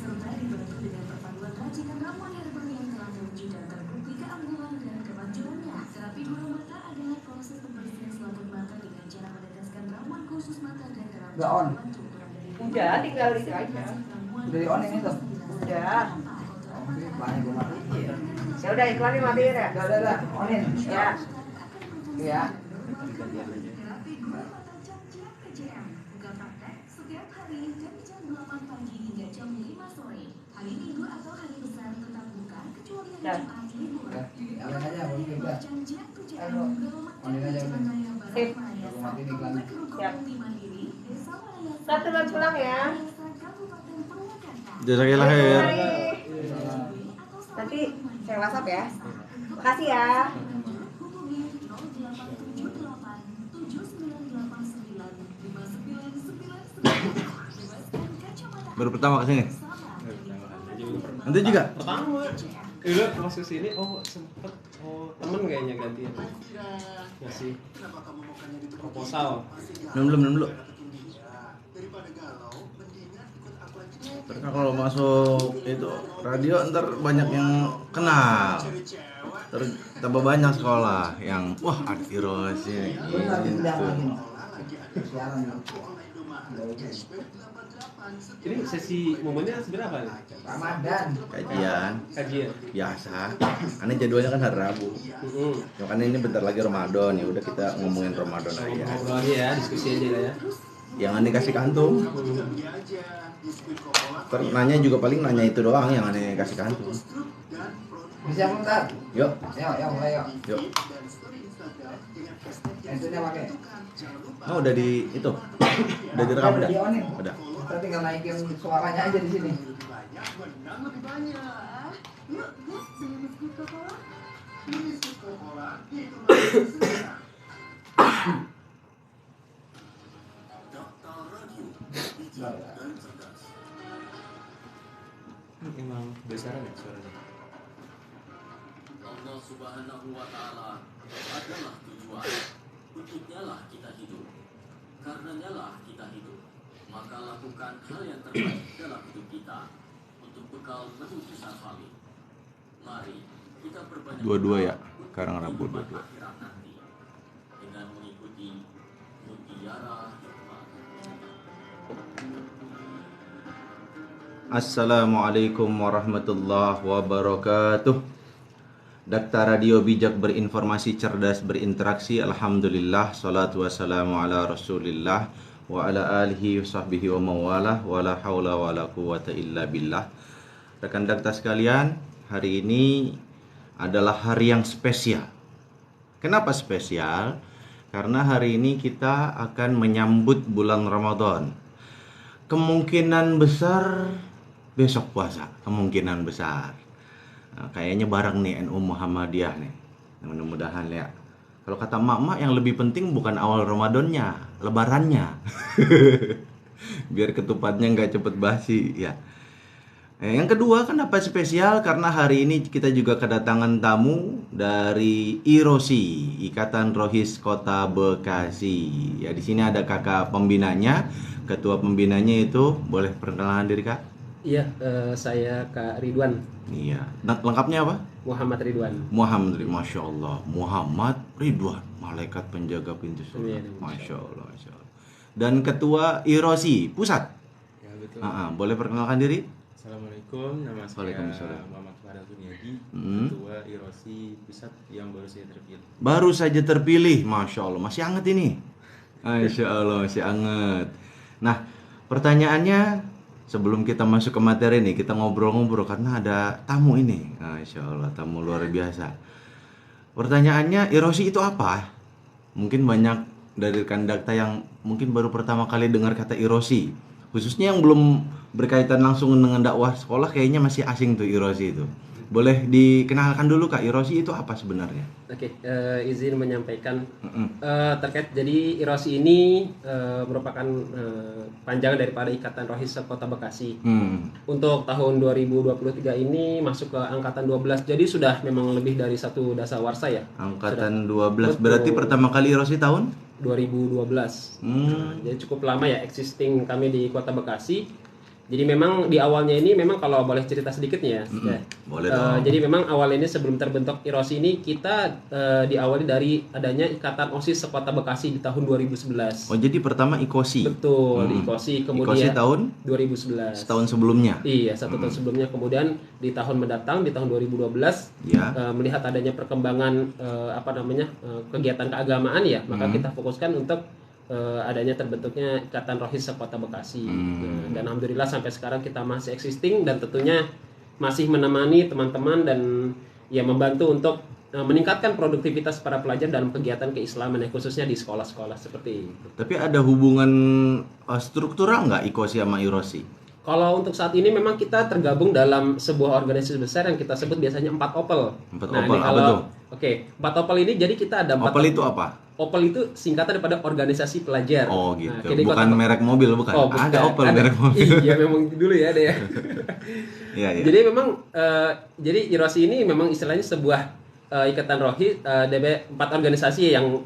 serta dibantu dengan perpaduan racikan ramuan herbal yang telah teruji dan terbukti keanggunan dan kemanjurannya. Terapi bulu mata adalah proses pembersihan selaput mata dengan cara meneteskan ramuan khusus mata dan dalam udah tinggal itu aja. Udah di on ini tuh. Udah. Banyak gue mati. Ya udah iklannya mati ya. Udah. Onin. Ya. Ya. Terapi gula mata Cap Ciak PCM buka praktek setiap hari dari jam 8 pagi hingga jam 5 sore. Hari Minggu atau hari besar tetap buka kecuali hari Jumat libur. Onin aja, Onin juga. Cap Ciak PCM Onin aja. Sip. Mati di iklan. Siap. Satu buat pulang ya. Jazakallah khair. Nanti saya WhatsApp ya. Makasih ya. Baru pertama kesini. Nanti juga. Pertama. Udah masuk sini, sempet temen kayaknya gantian ngasih proposal. Belum dulu. Karena kalau masuk itu radio ntar banyak yang kenal. Tambah banyak sekolah yang wah ada Irosi. Ini sesi momennya seberapa nih? Ramadan. Kajian biasa. Karena jadwalnya kan hari Rabu. Ya kan ini bentar lagi Ramadan, ya udah kita ngomongin Ramadan aja. Ngobrol aja ya, diskusi aja lah ya. Jangan dikasih kantung. Nanya juga paling nanya itu doang yang aneh kasih kantung. Bisa bentar. Yuk. Mulai yuk. Yuk. Handphonenya pakai. Oh udah di itu. Udah direkam udah. Udah. Kita tinggal naikin suaranya aja di sini. Emang besaran ya suaranya? Allah Subhanahu wa Ta'ala adalah tujuan. Untuknya lah kita hidup. Karenanya lah kita hidup. Maka lakukan hal yang terbaik dalam hidup kita untuk bekal menuju safari. Mari kita perbanyak Dua-dua ya, Karang Rabu dua-dua. akhirat nanti dengan mengikuti mutiara hikmah. Assalamualaikum warahmatullahi wabarakatuh. Dakta Radio Bijak berinformasi, cerdas berinteraksi. Alhamdulillah, salatu wassalamu ala rasulillah wa ala alihi wa sahbihi wa mawalah wa la hawla wa la quwata illa billah. Rekan dakta sekalian, hari ini adalah hari yang spesial. Kenapa spesial? Karena hari ini kita akan menyambut bulan Ramadan. Kemungkinan besar besok puasa, kemungkinan besar. Nah, kayaknya bareng nih NU Muhammadiyah nih. Mudah-mudahan ya. Kalau kata mak-mak yang lebih penting bukan awal Ramadannya, lebarannya. Biar ketupatnya nggak cepet basi ya. Yang kedua, kenapa spesial? Karena hari ini kita juga kedatangan tamu dari IROSI, Ikatan Rohis Kota Bekasi. Ya, di sini ada kakak pembinanya, ketua pembinanya itu, boleh perkenalan diri Kak? Iya, saya Kak Ridwan. Iya. Lengkapnya apa? Muhammad Ridwan. Muhammad, Masya Allah. Muhammad Ridwan, malaikat penjaga pintu surga. Masya Allah, Masya Allah. Dan ketua IROSI pusat. Ya betul. Boleh perkenalkan diri? Assalamualaikum, nama saya Waalaikumsalam. Muhammad Fadal Sunyadi, ketua IROSI pusat yang baru saja terpilih. Baru saja terpilih, Masya Allah. Masih hangat ini. Masya Allah, masih hangat. Nah, pertanyaannya sebelum kita masuk ke materi nih, kita ngobrol-ngobrol karena ada tamu ini. Masya Allah, tamu luar biasa. Pertanyaannya, IROSI itu apa? Mungkin banyak dari rekan dakta yang mungkin baru pertama kali dengar kata IROSI. Khususnya yang belum berkaitan langsung dengan dakwah sekolah, kayaknya masih asing tuh IROSI itu. Boleh dikenalkan dulu Kak, IROSI itu apa sebenarnya? Oke, izin menyampaikan terkait jadi IROSI ini merupakan panjangan daripada Ikatan Rohis Kota Bekasi. Untuk tahun 2023 ini masuk ke angkatan 12. Jadi sudah memang lebih dari satu dasawarsa ya. Angkatan Sudah. 12. Berarti pertama kali IROSI tahun 2012. Jadi cukup lama ya existing kami di Kota Bekasi. Jadi memang di awalnya ini memang kalau boleh cerita sedikit nih ya. Ya. Boleh dong. Jadi memang awal ini sebelum terbentuk IROSI ini kita diawali dari adanya Ikatan OSIS Sekota Bekasi di tahun 2011. Oh, jadi pertama IKOSI. Betul, di IKOSI, kemudian IKOSI tahun 2011. setahun sebelumnya. Iya, 1 tahun sebelumnya. Kemudian di tahun mendatang di tahun 2012 Ya. melihat adanya perkembangan kegiatan keagamaan ya, maka kita fokuskan untuk adanya terbentuknya Ikatan Rohis Sekota Bekasi. Dan alhamdulillah sampai sekarang kita masih existing dan tentunya masih menemani teman-teman dan ya membantu untuk meningkatkan produktivitas para pelajar dalam kegiatan keislaman ya, khususnya di sekolah-sekolah seperti itu. Tapi ada hubungan struktural nggak IKOSI sama IROSI? Kalau untuk saat ini memang kita tergabung dalam sebuah organisasi besar yang kita sebut biasanya 4 OPEL. 4 Nah, OPEL, ini apa tuh? Oke, 4 OPEL ini jadi kita ada 4 OPEL itu apa? OPEL itu singkatan daripada organisasi pelajar. Oh gitu. Nah, jadi Bukan merek mobil, bukan? Oh, bukan. Ada OPEL merek mobil. Iya, memang dulu ya ada ya. Iya, iya. Jadi memang jadi IROSI ini memang istilahnya sebuah ikatan rohi dari 4 organisasi yang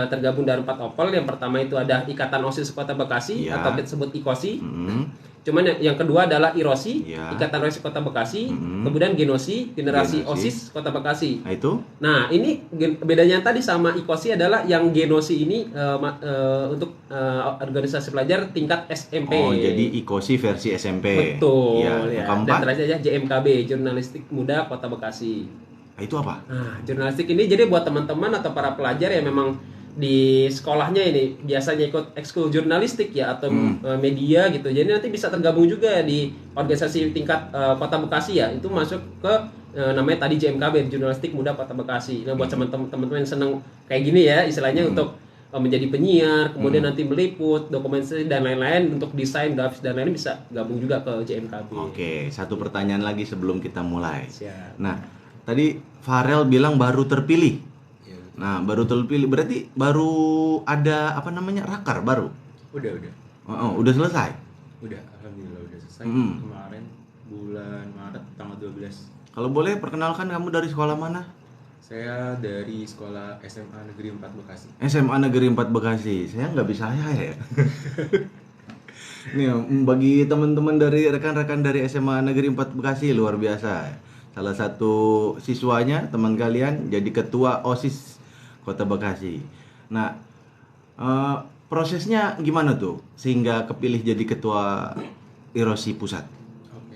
tergabung dari 4 OPEL. Yang pertama itu ada Ikatan OSIS Kota Bekasi Iya. atau kita sebut IKOSI. Hmm. Cuman yang kedua adalah IROSI, Iya. Ikatan Rohis Kota Bekasi. Kemudian Genosi, Generasi Genosi. OSIS Kota Bekasi. Nah, itu? Nah, ini bedanya tadi sama IKOSI adalah yang Genosi ini untuk organisasi pelajar tingkat SMP. Oh, jadi IKOSI versi SMP. Betul. Ya. Ya. Yang keempat? Dan terakhir aja JMKB, Jurnalistik Muda Kota Bekasi. Nah, itu apa? Nah, jurnalistik ini jadi buat teman-teman atau para pelajar yang memang di sekolahnya ini biasanya ikut ekskul jurnalistik ya atau media gitu. Jadi nanti bisa tergabung juga di organisasi tingkat Kota Bekasi ya. Itu masuk ke namanya tadi JMKB, Jurnalistik Muda Kota Bekasi. Nah, buat teman-teman yang senang kayak gini ya, istilahnya untuk menjadi penyiar, kemudian nanti meliput, dokumentasi dan lain-lain untuk desain, grafis dan lain-lain bisa gabung juga ke JMKB. Oke, satu pertanyaan lagi sebelum kita mulai. Siap. Nah, tadi Farel bilang baru terpilih. Iya. Nah, baru terpilih berarti baru ada rakar baru. Udah. Udah selesai. Udah, alhamdulillah udah selesai. Mm. Kemarin bulan Maret tanggal 12. Kalau boleh perkenalkan kamu dari sekolah mana? Saya dari sekolah SMA Negeri 4 Bekasi. SMA Negeri 4 Bekasi. Saya nggak bisa ya. Nih, bagi teman-teman dari rekan-rekan dari SMA Negeri 4 Bekasi luar biasa. Salah satu siswanya, teman kalian, jadi ketua OSIS Kota Bekasi. Nah, prosesnya gimana tuh sehingga kepilih jadi ketua IROSI pusat? Oke.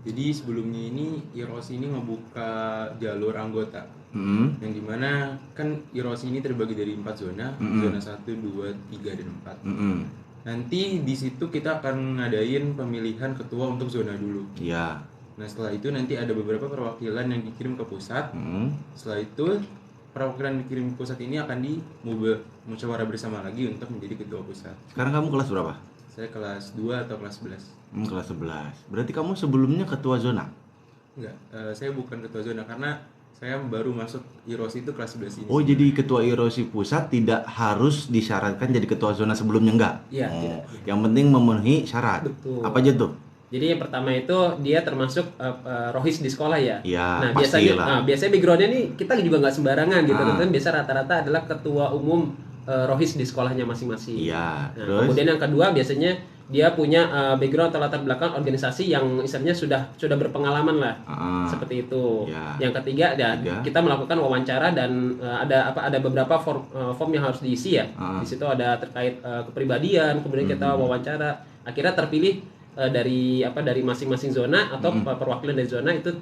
Jadi sebelumnya ini IROSI ini ngebuka jalur anggota. Yang dimana kan IROSI ini terbagi dari 4 zona, zona 1, 2, 3, dan 4. Nanti di situ kita akan ngadain pemilihan ketua untuk zona dulu. Iya. Nah setelah itu nanti ada beberapa perwakilan yang dikirim ke pusat. Setelah itu perwakilan dikirim ke pusat ini akan musyawarah bersama lagi untuk menjadi ketua pusat. Sekarang kamu kelas berapa? Saya kelas 2 atau kelas 11? Kelas 11. Berarti kamu sebelumnya ketua zona? Enggak, saya bukan ketua zona karena saya baru masuk IROSI itu kelas 11 ini. Oh, jadi ketua IROSI pusat tidak harus disyaratkan jadi ketua zona sebelumnya, enggak? Iya, Oh, tidak. yang penting memenuhi syarat. Betul. Apa aja tuh? Jadi yang pertama itu dia termasuk rohis di sekolah ya. Iya, Nah pastilah. biasanya backgroundnya nih kita juga nggak sembarangan gitu. Kan biasa rata-rata adalah ketua umum rohis di sekolahnya masing-masing. Iya. Nah, Terus? kemudian yang kedua biasanya dia punya background atau latar belakang organisasi yang istilahnya sudah berpengalaman lah. Seperti itu. Ya. Yang ketiga kita melakukan wawancara dan ada beberapa form yang harus diisi ya. Di situ ada terkait kepribadian, kemudian kita wawancara. Akhirnya terpilih dari masing-masing zona atau perwakilan dari zona itu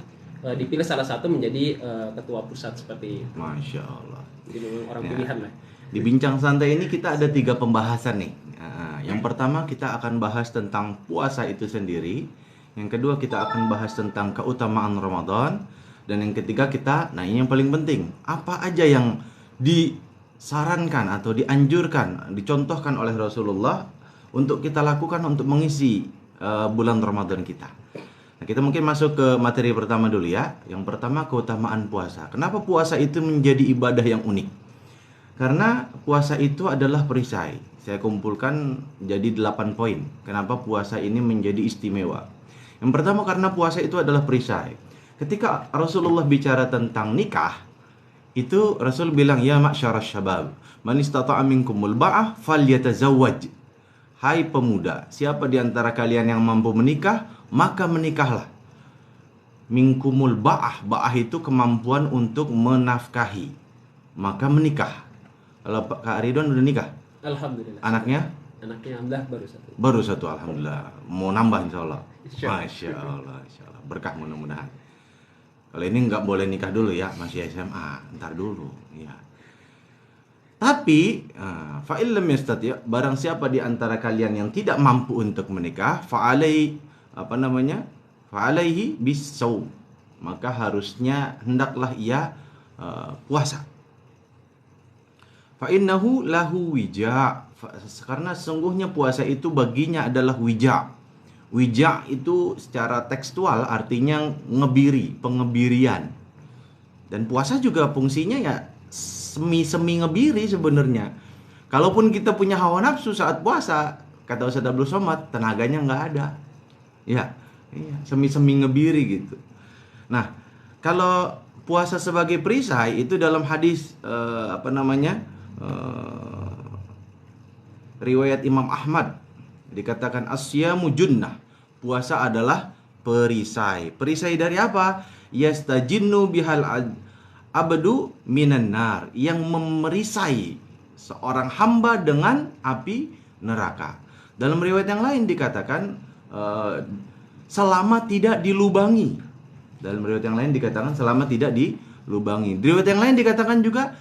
dipilih salah satu menjadi ketua pusat seperti itu. Masya Allah. Jadi memang orang Ya. pilihan lah. Di bincang santai ini kita ada 3 pembahasan nih. Nah, yang pertama kita akan bahas tentang puasa itu sendiri. Yang kedua kita akan bahas tentang keutamaan Ramadan. Dan yang ketiga ini yang paling penting, apa aja yang disarankan atau dianjurkan, dicontohkan oleh Rasulullah untuk kita lakukan untuk mengisi bulan Ramadan kita. Nah, kita mungkin masuk ke materi pertama dulu ya. Yang pertama keutamaan puasa. Kenapa puasa itu menjadi ibadah yang unik? Karena puasa itu adalah perisai. Saya kumpulkan jadi 8 poin. Kenapa puasa ini menjadi istimewa? Yang pertama karena puasa itu adalah perisai. Ketika Rasulullah bicara tentang nikah, itu Rasul bilang, ya ma'syarasy syabab, man istata'a minkumul ba'ah falyatazawwaj. hai pemuda, siapa di antara kalian yang mampu menikah, maka menikahlah. Minkumul ba'ah. Ba'ah itu kemampuan untuk menafkahi, maka menikah. Kalau Kak Ridwan udah nikah? Alhamdulillah. Anaknya? Anaknya alhamdulillah baru satu. Baru satu, alhamdulillah. Mau nambah insya Allah. Insya Allah. Masya Allah, insya Allah. Berkah mudah-mudahan. Kalau ini nggak boleh nikah dulu ya, masih SMA. Ntar dulu, ya. Tapi fa'il lam yastati', barang siapa di antara kalian yang tidak mampu untuk menikah, fa'alaihi bis-shaum, maka harusnya hendaklah ia puasa. Fa'innahu lahu wija', karena sesungguhnya puasa itu baginya adalah wija'. Wija' itu secara tekstual artinya ngebiri, pengebirian. Dan puasa juga fungsinya ya semi ngebiri sebenarnya. Kalaupun kita punya hawa nafsu saat puasa, kata Ustaz Abdul Somad, tenaganya nggak ada. Ya, iya, semi ngebiri gitu. Nah, kalau puasa sebagai perisai itu dalam hadis riwayat Imam Ahmad dikatakan asyamu junnah, puasa adalah perisai. Perisai dari apa? Yastajinnu bihal abdu minan nar, yang memerisai seorang hamba dengan api neraka. Dalam riwayat yang lain dikatakan selama tidak dilubangi. Dalam riwayat yang lain dikatakan selama tidak dilubangi. Di riwayat yang lain dikatakan juga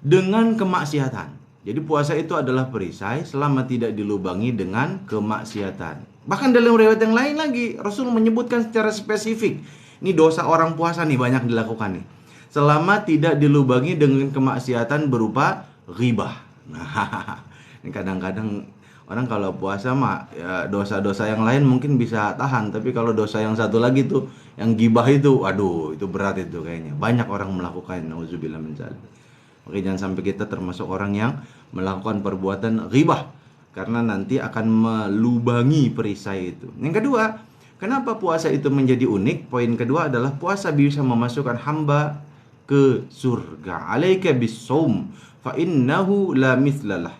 dengan kemaksiatan. Jadi puasa itu adalah perisai selama tidak dilubangi dengan kemaksiatan. Bahkan dalam riwayat yang lain lagi Rasul menyebutkan secara spesifik, ini dosa orang puasa nih banyak dilakukan nih, selama tidak dilubangi dengan kemaksiatan berupa ghibah. Nah, ini kadang-kadang orang kalau puasa mah ya, dosa-dosa yang lain mungkin bisa tahan, tapi kalau dosa yang satu lagi tuh, yang ghibah itu, aduh, itu berat itu kayaknya. Banyak orang melakukan, nauzubillah min dzalik. Oke, jangan sampai kita termasuk orang yang melakukan perbuatan ghibah, karena nanti akan melubangi perisai itu. Yang kedua, kenapa puasa itu menjadi unik? Poin kedua adalah puasa bisa memasukkan hamba ke surga. Alaika bis-shaum fa innahu la mithlalah.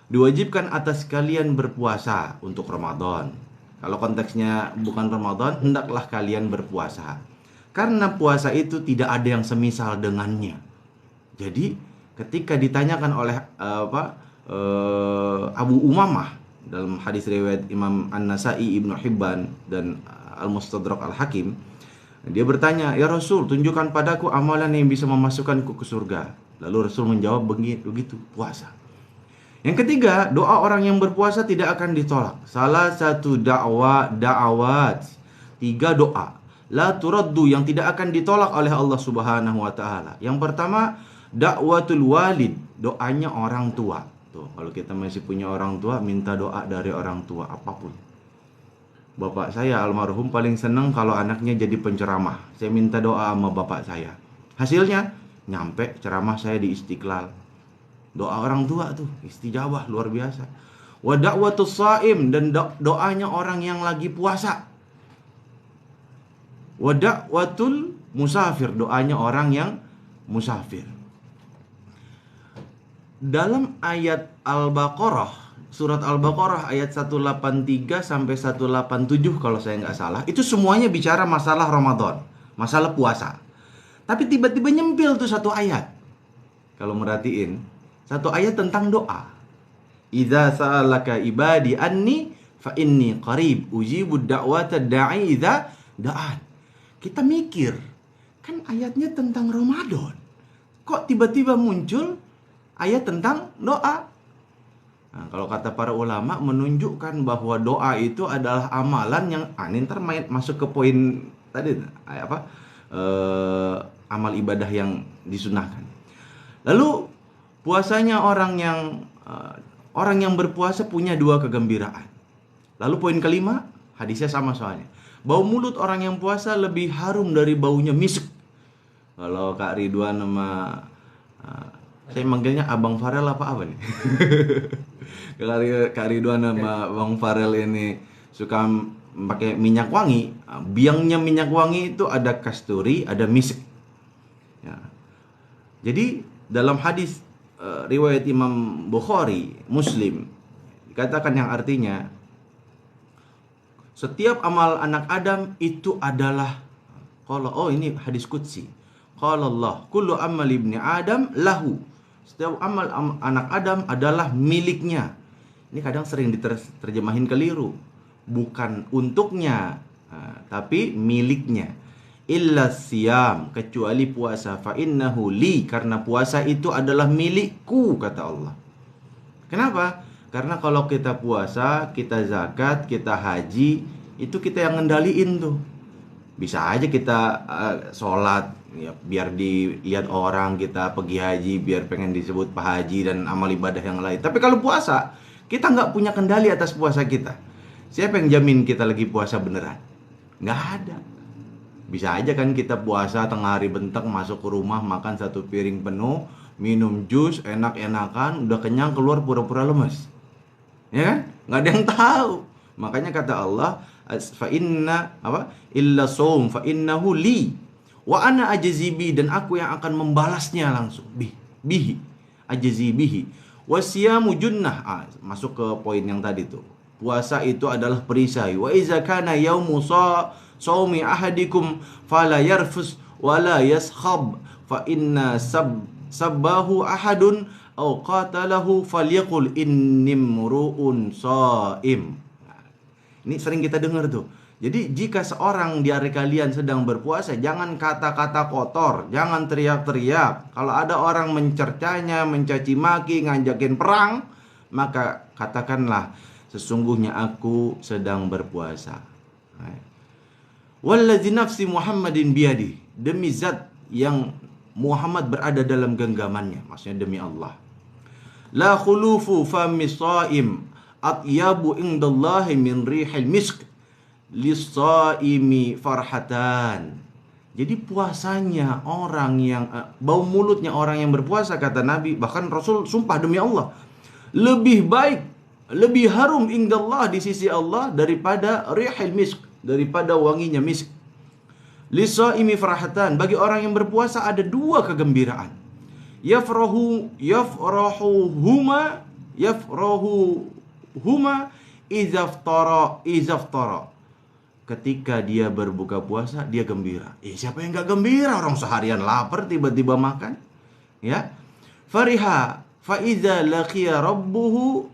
Diwajibkan atas kalian berpuasa untuk Ramadan. Kalau konteksnya bukan Ramadan, hendaklah kalian berpuasa. Karena puasa itu tidak ada yang semisal dengannya. Jadi ketika ditanyakan oleh Abu Umamah dalam hadis riwayat Imam An-Nasai, Ibnu Hibban dan Al-Mustadrak Al-Hakim, dia bertanya, "Ya Rasul, tunjukkan padaku amalan yang bisa memasukkanku ke surga." Lalu Rasul menjawab begitu, puasa. Yang ketiga, doa orang yang berpuasa tidak akan ditolak. Salah satu da'awat, 3 doa la turaddu yang tidak akan ditolak oleh Allah Subhanahu wa taala. Yang pertama, da'watul walid, doanya orang tua. Tuh, kalau kita masih punya orang tua, minta doa dari orang tua apapun. Bapak saya almarhum paling senang kalau anaknya jadi penceramah. Saya minta doa sama bapak saya. Hasilnya nyampe ceramah saya di Istiqlal. Doa orang tua tuh istijabah luar biasa. Wa da'watus shaim, dan doanya orang yang lagi puasa. Wa da'watul musafir, doanya orang yang musafir. Dalam ayat Al-Baqarah, surat Al-Baqarah ayat 183 sampai 187 kalau saya nggak salah, itu semuanya bicara masalah Ramadan, masalah puasa. Tapi tiba-tiba nyempil tuh satu ayat. Kalau merhatiin, satu ayat tentang doa. Idza sa'alaka ibadi anni fa inni qarib ujibud da'wata da'i idza da'an. Kita mikir, kan ayatnya tentang Ramadan. Kok tiba-tiba muncul ayat tentang doa? Nah, kalau kata para ulama menunjukkan bahwa doa itu adalah amalan yang ntar masuk ke poin tadi amal ibadah yang disunahkan. Lalu puasanya orang yang berpuasa punya 2 kegembiraan. Lalu poin kelima, hadisnya sama soalnya. Bau mulut orang yang puasa lebih harum dari baunya misk. Kalau Kak Ridwan sama saya manggilnya Abang Farel apa nih? Kak Ridwan sama Bang Farel ini suka pakai minyak wangi. Biangnya minyak wangi itu ada kasturi, ada misk. Ya. Jadi dalam hadis riwayat Imam Bukhari, Muslim, Dikatakan yang artinya setiap amal anak Adam itu adalah ini hadis qudsi. Qala Allah, kullu amal ibni Adam lahu. Setiap amal anak Adam adalah miliknya. Ini kadang sering diterjemahin keliru. Bukan untuknya, tapi miliknya. Illa siyam, kecuali puasa, fa innahu li, karena puasa itu adalah milikku, kata Allah. Kenapa? Karena kalau kita puasa, kita zakat, kita haji, itu kita yang ngendaliin tuh. Bisa aja kita sholat ya, biar dilihat orang kita pergi haji, biar pengen disebut Pak Haji dan amal ibadah yang lain. Tapi kalau puasa, kita nggak punya kendali atas puasa kita. Siapa yang jamin kita lagi puasa beneran? Nggak ada. Bisa aja kan kita puasa tengah hari bentek, masuk ke rumah, makan 1 piring penuh, minum jus, enak-enakan, udah kenyang, keluar pura-pura lemes. Ya kan? Nggak ada yang tahu. Makanya kata Allah, fa inna illa saum fa innahu li wa ana ajzibi, dan aku yang akan membalasnya langsung bihi ajzibihi wasiyamu junnah. Masuk ke poin yang tadi tuh. Puasa itu adalah perisai. Wa iza kana yaumu saumi ahadikum fala yarfus wala yaskhab fa inna sabbahu ahadun aw qatalahu falyaqul inni mru'un shaim. Ini sering kita dengar tuh. Jadi jika seorang di hari kalian sedang berpuasa, jangan kata-kata kotor, jangan teriak-teriak. Kalau ada orang mencercanya, mencaci maki, ngajakin perang, maka katakanlah, sesungguhnya aku sedang berpuasa. Wallazi nafsi Muhammadin biyadi, demi zat yang Muhammad berada dalam genggamannya, maksudnya demi Allah. La khulufu fami shaim atyabu indallahi min rihil misk lis-shaimi farhatan. Jadi puasanya orang yang bau mulutnya orang yang berpuasa, kata Nabi, bahkan Rasul sumpah demi Allah, lebih baik, lebih harum indallah di sisi Allah daripada rihil misk, daripada wanginya misk. Lis-shaimi farhatan, bagi orang yang berpuasa ada 2 kegembiraan. Yafrahuhuma izaftara. Ketika dia berbuka puasa, dia gembira. Siapa yang gak gembira? Orang seharian lapar tiba-tiba makan. Ya. Fariha fa iza laqiya rabbahu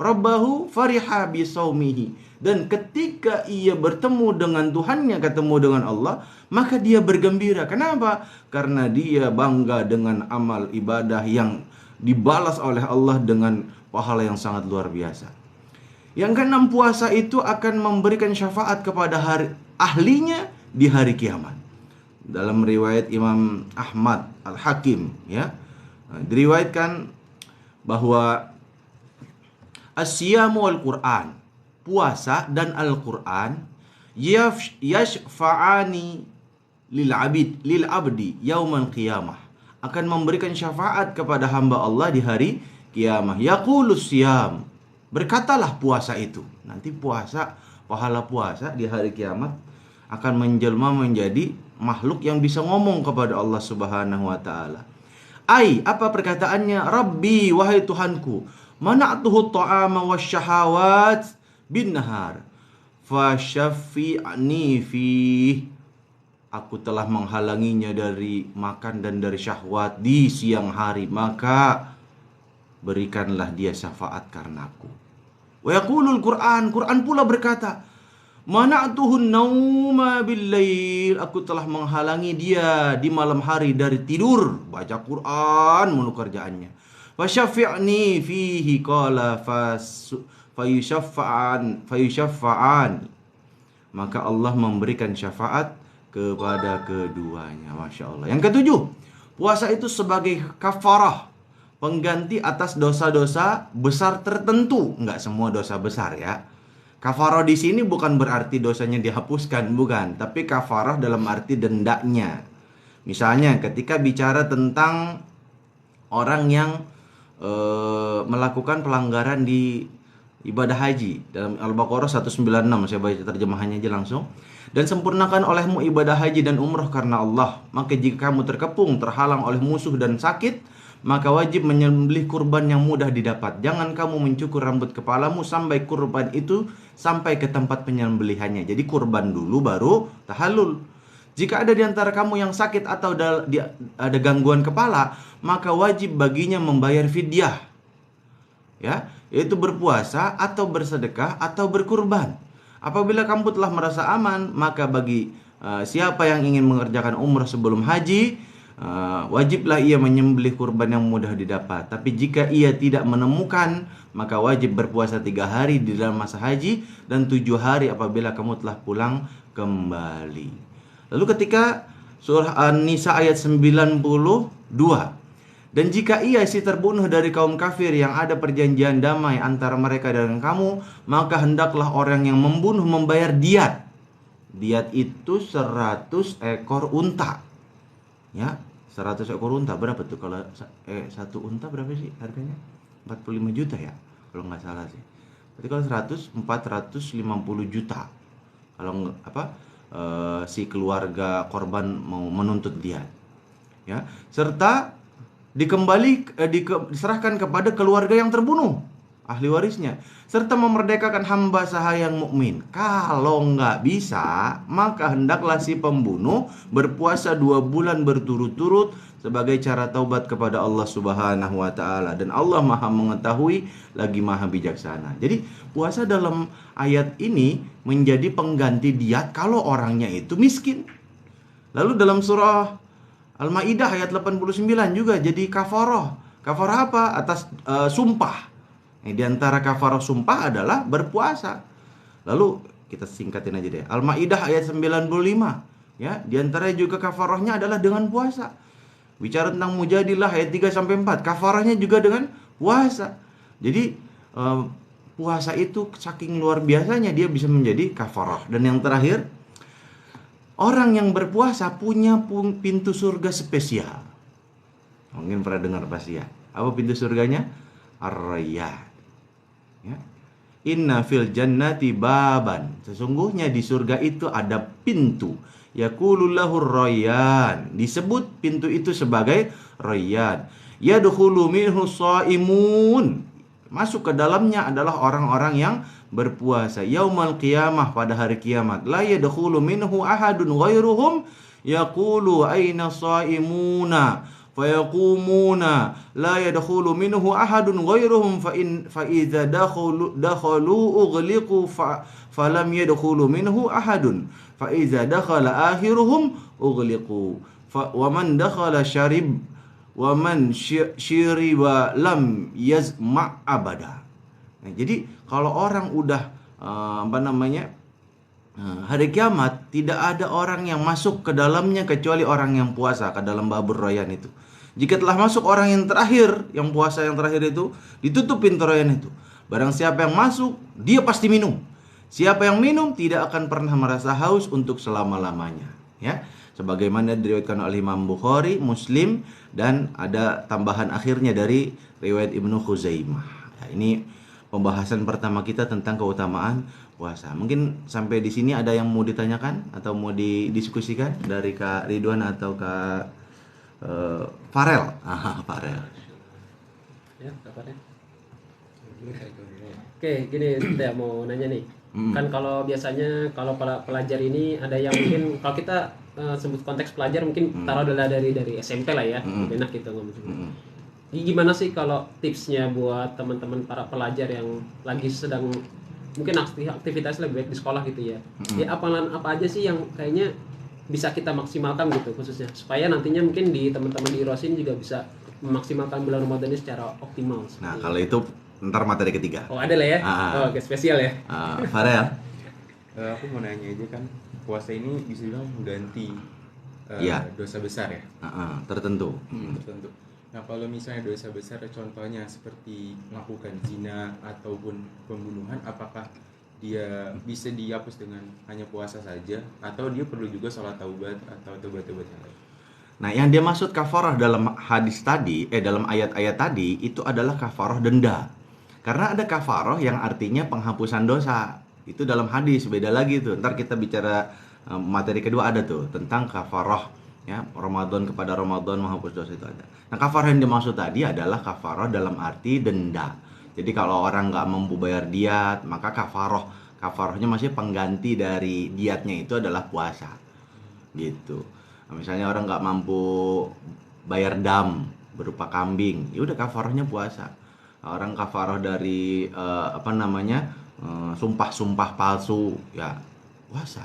fariha bisaumihi. Dan ketika ia bertemu dengan Tuhannya, ketemu dengan Allah, maka dia bergembira. Kenapa? Karena dia bangga dengan amal ibadah yang dibalas oleh Allah dengan pahala yang sangat luar biasa. Yang keenam, puasa itu akan memberikan syafaat kepada ahlinya di hari kiamat. Dalam riwayat Imam Ahmad Al-Hakim, ya, diriwayatkan bahwa as-siyamu wal-Qur'an, puasa dan Al-Quran, yashfa'ani lil abdi yaumal qiyamah, akan memberikan syafaat kepada hamba Allah di hari kiamah. Yaqulus siyam, berkatalah puasa itu. Nanti puasa, pahala puasa di hari kiamat akan menjelma menjadi makhluk yang bisa ngomong kepada Allah Subhanahu wa taala. Apa perkataannya? Rabbi, wahai Tuhanku, mana'tuhu ta'ama wasyahawat bin nahar fasyafi'ni fi, aku telah menghalanginya dari makan dan dari syahwat di siang hari, maka berikanlah dia syafaat karenaku. Wa yaqulul Qur'an, Quran pula berkata, mana'tuhun nauma bil lail, aku telah menghalangi dia di malam hari dari tidur, baca Quran mulu kerjaannya. Fasyafi'ni fihi qala fayusyaffa'an, maka Allah memberikan syafaat kepada keduanya. Masya Allah. Yang ketujuh, puasa itu sebagai kafarah, pengganti atas dosa-dosa besar tertentu. Enggak semua dosa besar ya. Kafarah di sini bukan berarti dosanya dihapuskan, bukan, tapi kafarah dalam arti dendanya. Misalnya ketika bicara tentang orang yang melakukan pelanggaran di ibadah haji, dalam Al-Baqarah 196, saya baca terjemahannya aja langsung. Dan sempurnakan olehmu ibadah haji dan umrah karena Allah, maka jika kamu terkepung, terhalang oleh musuh dan sakit, maka wajib menyembelih kurban yang mudah didapat. Jangan kamu mencukur rambut kepalamu sampai kurban itu sampai ke tempat penyembelihannya. Jadi kurban dulu baru tahallul. Jika ada di antara kamu yang sakit atau ada gangguan kepala, maka wajib baginya membayar fidyah. Ya, yaitu berpuasa atau bersedekah atau berkurban. Apabila kamu telah merasa aman, maka bagi siapa yang ingin mengerjakan umrah sebelum haji, wajiblah ia menyembelih kurban yang mudah didapat. Tapi jika ia tidak menemukan, maka wajib berpuasa 3 hari di dalam masa haji dan 7 hari apabila kamu telah pulang kembali. Lalu ketika surah An-Nisa ayat 92, dan jika ia si terbunuh dari kaum kafir yang ada perjanjian damai antara mereka dan kamu, maka hendaklah orang yang membunuh membayar diat. Diat itu 100 ekor unta. Ya, 100 ekor unta berapa tuh kalau satu unta berapa sih harganya? 45 juta ya, kalau nggak salah sih. Berarti kalau 100 450 juta. Kalau si keluarga korban mau menuntut diat. Ya, serta diserahkan kepada keluarga yang terbunuh, ahli warisnya, serta memerdekakan hamba sahaya yang mukmin. Kalau nggak bisa, maka hendaklah si pembunuh berpuasa 2 bulan berturut-turut sebagai cara taubat kepada Allah Subhanahu wa taala, dan Allah Maha mengetahui lagi Maha bijaksana. Jadi puasa dalam ayat ini menjadi pengganti diat kalau orangnya itu miskin. Lalu dalam surah Al-Maidah ayat 89 juga jadi kafarah. Kafarah apa? Atas sumpah. Di antara kafarah sumpah adalah berpuasa. Lalu kita singkatin aja deh. Al-Maidah ayat 95. Ya, di antaranya juga kafarahnya adalah dengan puasa. Bicara tentang Mujadilah ayat 3 sampai 4, kafarahnya juga dengan puasa. Jadi puasa itu saking luar biasanya dia bisa menjadi kafarah. Dan yang terakhir, orang yang berpuasa punya pintu surga spesial. Mungkin pernah dengar pasti ya. Apa pintu surganya? Ar-Rayyan. Ya. Inna fil jannati baban. Sesungguhnya di surga itu ada pintu. Yaqulu lahur Rayyan. Disebut pintu itu sebagai Rayyan. Yadkhulu minhu shaimun. Masuk ke dalamnya adalah orang-orang yang berpuasa. Yaumal qiyamah, pada hari kiamat. La yadkhulu minhu ahadun ghairuhum yaqulu aina shaimuna fayaqumuna la yadkhulu minhu ahadun ghairuhum fa idza dakhalu ughliqu falam yadkhulu minhu ahadun fa idza dakhala akhiruhum ughliqu wa man dakhala syarib wa man syiriba lam yazma abada. Nah, jadi kalau orang udah hari kiamat, tidak ada orang yang masuk ke dalamnya kecuali orang yang puasa, ke dalam babur Rayyan itu. Jika telah masuk orang yang terakhir, yang puasa yang terakhir itu, ditutup pintu Rayyan itu. Barang siapa yang masuk, dia pasti minum. Siapa yang minum tidak akan pernah merasa haus untuk selama-lamanya. Ya, sebagaimana diriwayatkan oleh Imam Bukhari, Muslim, dan ada tambahan akhirnya dari riwayat Ibnu Khuzaimah. Ya, ini pembahasan pertama kita tentang keutamaan puasa. Mungkin sampai di sini ada yang mau ditanyakan atau mau didiskusikan dari Kak Ridwan atau Kak Farel. Farel. Ya, Kak Farel. Oke, gini saya mau nanya nih. Kan kalau biasanya kalau pelajar ini ada yang mungkin kalau kita sebut konteks pelajar mungkin taruh adalah dari SMP lah ya. Enak gitu ngomong. Gimana sih kalau tipsnya buat teman-teman para pelajar yang lagi sedang mungkin aktivitas lebih baik di sekolah gitu ya. Ya apa aja sih yang kayaknya bisa kita maksimalkan gitu khususnya supaya nantinya mungkin di teman-teman di Irosin juga bisa memaksimalkan bulan Ramadan ini secara optimal. Nah, kalau itu ntar materi ketiga. Oh, ada lah ya. Oke, spesial ya. Farel. Aku mau nanya aja, kan puasa ini bisa dibilang mengganti dosa besar ya? Tertentu. Tertentu. Nah, kalau misalnya dosa besar contohnya seperti melakukan zina ataupun pembunuhan, apakah dia bisa dihapus dengan hanya puasa saja atau dia perlu juga sholat taubat atau taubat-taubat yang lain? Nah, yang dia maksud kafarah dalam hadis tadi, dalam ayat-ayat tadi itu adalah kafarah denda. Karena ada kafarah yang artinya penghapusan dosa. Itu dalam hadis, beda lagi tuh. Ntar kita bicara materi kedua ada tuh tentang kafarah Ya, Ramadan kepada Ramadan menghapus dosa itu ada. Nah, kafarah yang dimaksud tadi adalah kafarah dalam arti denda. Jadi kalau orang nggak mampu bayar diat, maka kafarahnya masih pengganti dari diatnya itu adalah puasa. Gitu. Nah, misalnya orang nggak mampu bayar dam berupa kambing, ya udah kafarahnya puasa. Nah, orang kafarah dari sumpah-sumpah palsu, ya puasa,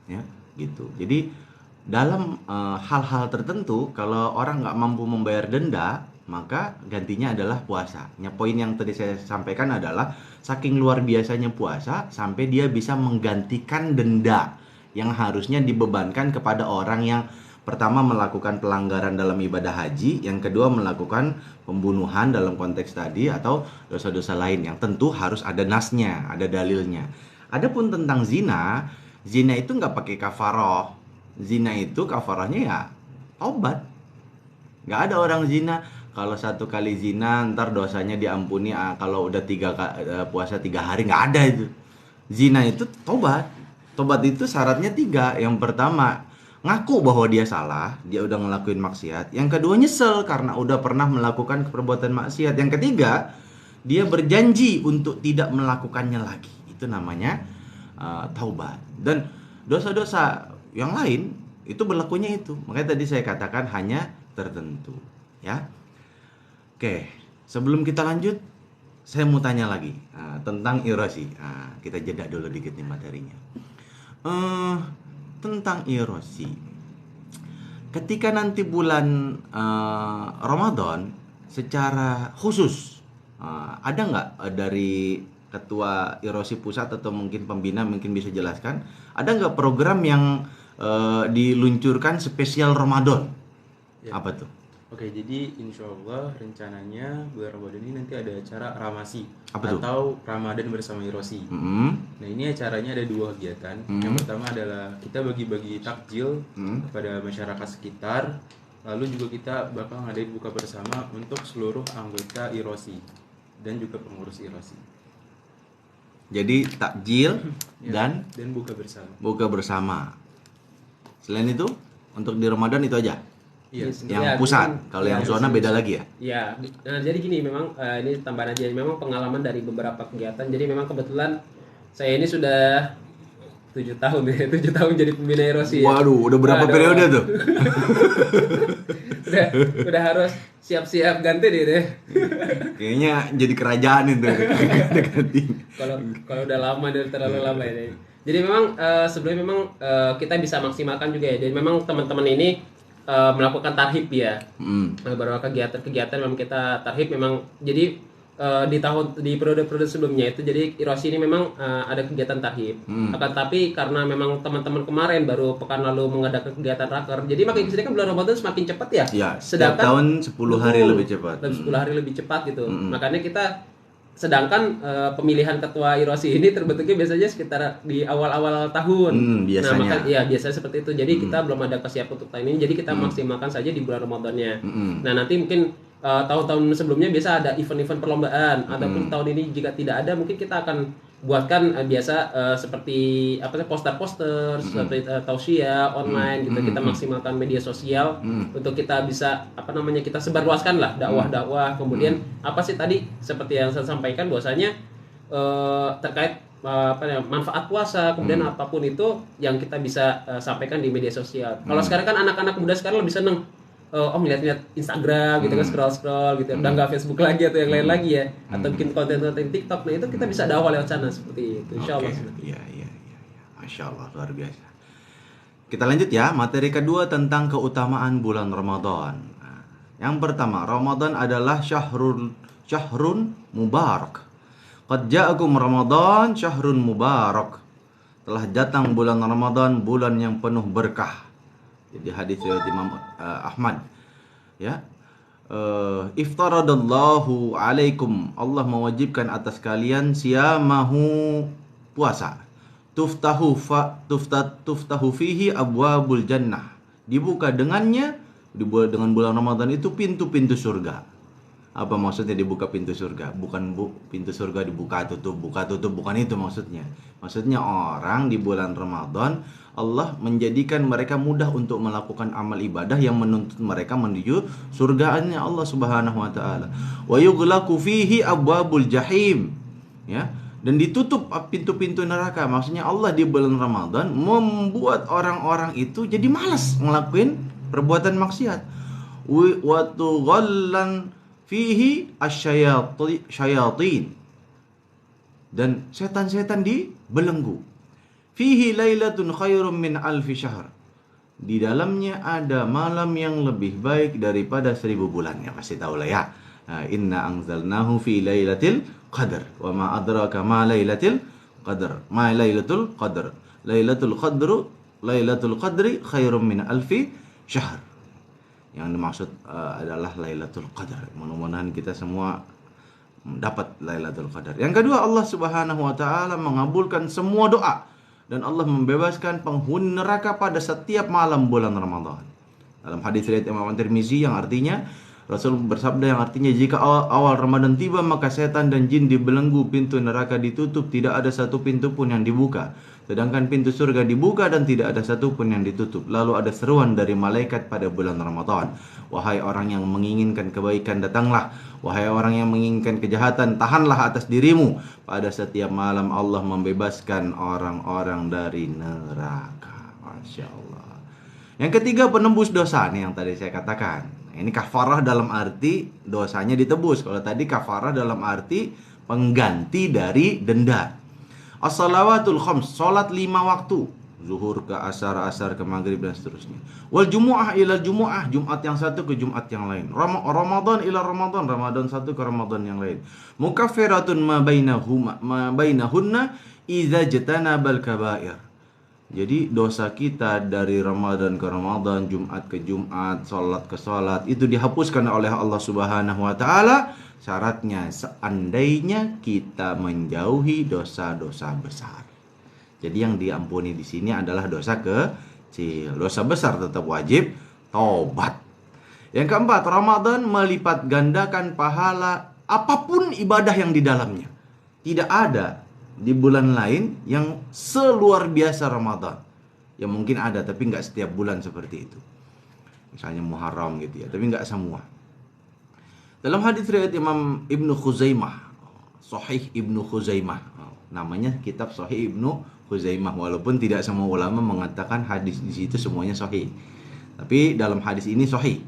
ya gitu. Jadi dalam hal-hal tertentu, kalau orang nggak mampu membayar denda, maka gantinya adalah puasa. Ya, poin yang tadi saya sampaikan adalah saking luar biasanya puasa sampai dia bisa menggantikan denda yang harusnya dibebankan kepada orang yang pertama melakukan pelanggaran dalam ibadah haji, yang kedua melakukan pembunuhan dalam konteks tadi atau dosa-dosa lain yang tentu harus ada nasnya, ada dalilnya. Adapun tentang zina itu nggak pakai kafaroh. Zina itu kafarahnya ya taubat. Nggak ada orang zina kalau 1 kali zina ntar dosanya diampuni kalau udah puasa 3 hari, nggak ada itu. Zina itu taubat. Taubat itu syaratnya 3. Yang pertama, ngaku bahwa dia salah, dia udah ngelakuin maksiat. Yang kedua, nyesel karena udah pernah melakukan perbuatan maksiat. Yang ketiga, dia berjanji untuk tidak melakukannya lagi. Itu namanya taubat. Dan dosa-dosa yang lain itu berlakunya itu. Makanya tadi saya katakan hanya tertentu, ya. Oke, sebelum kita lanjut, saya mau tanya lagi tentang irosi. Kita jeda dulu dikit nih materinya. Tentang irosi. Ketika nanti bulan Ramadan secara khusus, ada nggak dari ketua irosi pusat atau mungkin pembina mungkin bisa jelaskan, ada nggak program yang diluncurkan spesial Ramadan? Ya. Apa tuh? Oke, jadi insya Allah rencananya bulan Ramadan ini nanti ada acara Ramasi. Apa tuh? Atau Ramadan bersama Irosi. Nah, ini acaranya ada 2 kegiatan. Yang pertama adalah kita bagi-bagi takjil kepada masyarakat sekitar. Lalu juga kita bakal ngadain buka bersama untuk seluruh anggota Irosi dan juga pengurus Irosi. Jadi takjil dan buka bersama. Selain itu, untuk di Ramadan itu aja. Iya. Yang pusat. Kalau yang zona beda lagi ya. Iya. Nah, jadi gini, memang ini tambahan aja. Memang pengalaman dari beberapa kegiatan. Jadi memang kebetulan saya ini sudah 7 tahun ya. 7 tahun jadi pembina Irosi. Waduh, udah berapa periode tuh? udah harus siap-siap ganti deh. Kayaknya jadi kerajaan itu. Kalau udah lama, udah terlalu lama ya. Jadi memang sebelumnya memang kita bisa maksimalkan juga ya. Jadi memang teman-teman ini melakukan tarhib ya. Beberapa kegiatan memang kita tarhib memang. Jadi di periode-periode sebelumnya itu jadi Irosi ini memang ada kegiatan tarhib. Akan tapi karena memang teman-teman kemarin baru pekan lalu mengadakan kegiatan raker. Jadi makin kesini kan bulan Ramadan semakin cepat ya. Iya. Sedangkan tahun 10 hari lebih cepat. 10 hari lebih cepat gitu. Makanya sedangkan pemilihan ketua Irosi ini terbentuknya biasanya sekitar di awal-awal tahun. Biasanya. Nah, biasanya seperti itu. Jadi kita belum ada kesiapan untuk tahun ini. Jadi kita maksimalkan saja di bulan Ramadannya. Nah, nanti mungkin tahun-tahun sebelumnya biasa ada event-event perlombaan. Ataupun tahun ini jika tidak ada, mungkin kita akan buatkan biasa seperti poster-poster, seperti tausiah online gitu. Kita maksimalkan media sosial untuk kita bisa kita sebarluaskan lah dakwah-dakwah. Kemudian apa sih tadi seperti yang saya sampaikan bahwasanya terkait manfaat puasa, kemudian apapun itu yang kita bisa sampaikan di media sosial. Kalau sekarang kan anak-anak muda sekarang lebih seneng ngeliat Instagram gitu kan, scroll gitu, udah nggak Facebook lagi atau yang lain lagi ya, atau bikin konten-konten TikTok. Nah itu kita bisa dakwah lewat sana seperti itu, insyaallah. Iya, masya Allah, luar biasa. Kita lanjut ya, materi kedua tentang keutamaan bulan Ramadan. Yang pertama, Ramadan adalah syahrun mubarak. Qad ja'akum Ramadan syahrun mubarak. Telah datang bulan Ramadan, bulan yang penuh berkah. Jadi hadis riwayat Imam Ahmad, ya. Iftaradallahu alaikum, Allah mewajibkan atas kalian siyamahu, puasa. Tuftahu fihi abwabul jannah. Dibuka dengan bulan Ramadan itu pintu-pintu surga. Apa maksudnya dibuka pintu surga? Bukan pintu surga dibuka tutup, bukan itu maksudnya. Maksudnya orang di bulan Ramadan Allah menjadikan mereka mudah untuk melakukan amal ibadah yang menuntut mereka menuju surgaannya Allah Subhanahu wa taala. Wa yughlaqu fihi abwabul jahim. Ya, dan ditutup pintu-pintu neraka. Maksudnya Allah di bulan Ramadan membuat orang-orang itu jadi malas ngelakuin perbuatan maksiat. Wa tughallan fihi asyayatin, dan setan-setan dibelenggu. Fihi lailatun khairum min alfi syahr, di dalamnya ada malam yang lebih baik daripada 1000 bulan. Ya pasti tahu lah ya. Inna anzalnahu fi lailatul qadr wa ma adraka ma lailatul qadr. Ma lailatul qadr. Lailatul qadri khairum min alfi syahr. Yang dimaksud adalah Lailatul Qadar. Mudah-mudahan kita semua dapat Lailatul Qadar. Yang kedua, Allah Subhanahu wa taala mengabulkan semua doa dan Allah membebaskan penghuni neraka pada setiap malam bulan Ramadan. Dalam hadis riwayat Imam Tirmizi yang artinya Rasul bersabda yang artinya jika awal Ramadan tiba maka setan dan jin dibelenggu, pintu neraka ditutup, tidak ada satu pintu pun yang dibuka. Sedangkan pintu surga dibuka dan tidak ada satu pun yang ditutup. Lalu ada seruan dari malaikat pada bulan Ramadan. Wahai orang yang menginginkan kebaikan, datanglah. Wahai orang yang menginginkan kejahatan, tahanlah atas dirimu. Pada setiap malam Allah membebaskan orang-orang dari neraka. Masya Allah. Yang ketiga, penembus dosa nih yang tadi saya katakan. Ini kafarah dalam arti dosanya ditebus. Kalau tadi kafarah dalam arti pengganti dari denda. As-salawatul khams, salat 5 waktu, zuhur ke asar, asar ke maghrib dan seterusnya. Wal jumu'ah ila jumu'ah, Jumat yang satu ke Jumat yang lain. Ramadan ila Ramadan, Ramadan satu ke Ramadan yang lain. Mukaffiratun ma bainahunna idza jatanabal kabair. Jadi dosa kita dari Ramadan ke Ramadan, Jumat ke Jumat, salat ke salat itu dihapuskan oleh Allah Subhanahu wa taala. Syaratnya seandainya kita menjauhi dosa-dosa besar. Jadi yang diampuni di sini adalah dosa kecil. Dosa besar tetap wajib taubat. Yang keempat, Ramadan melipat gandakan pahala apapun ibadah yang di dalamnya. Tidak ada di bulan lain yang seluar biasa Ramadan. Ya mungkin ada, tapi nggak setiap bulan seperti itu. Misalnya Muharram gitu ya, tapi nggak semua. Dalam hadis riwayat Imam Ibnu Khuzaimah, Sahih Ibnu Khuzaimah, namanya kitab Sahih Ibnu Khuzaimah, walaupun tidak semua ulama mengatakan hadis di situ semuanya sahih. Tapi dalam hadis ini sahih.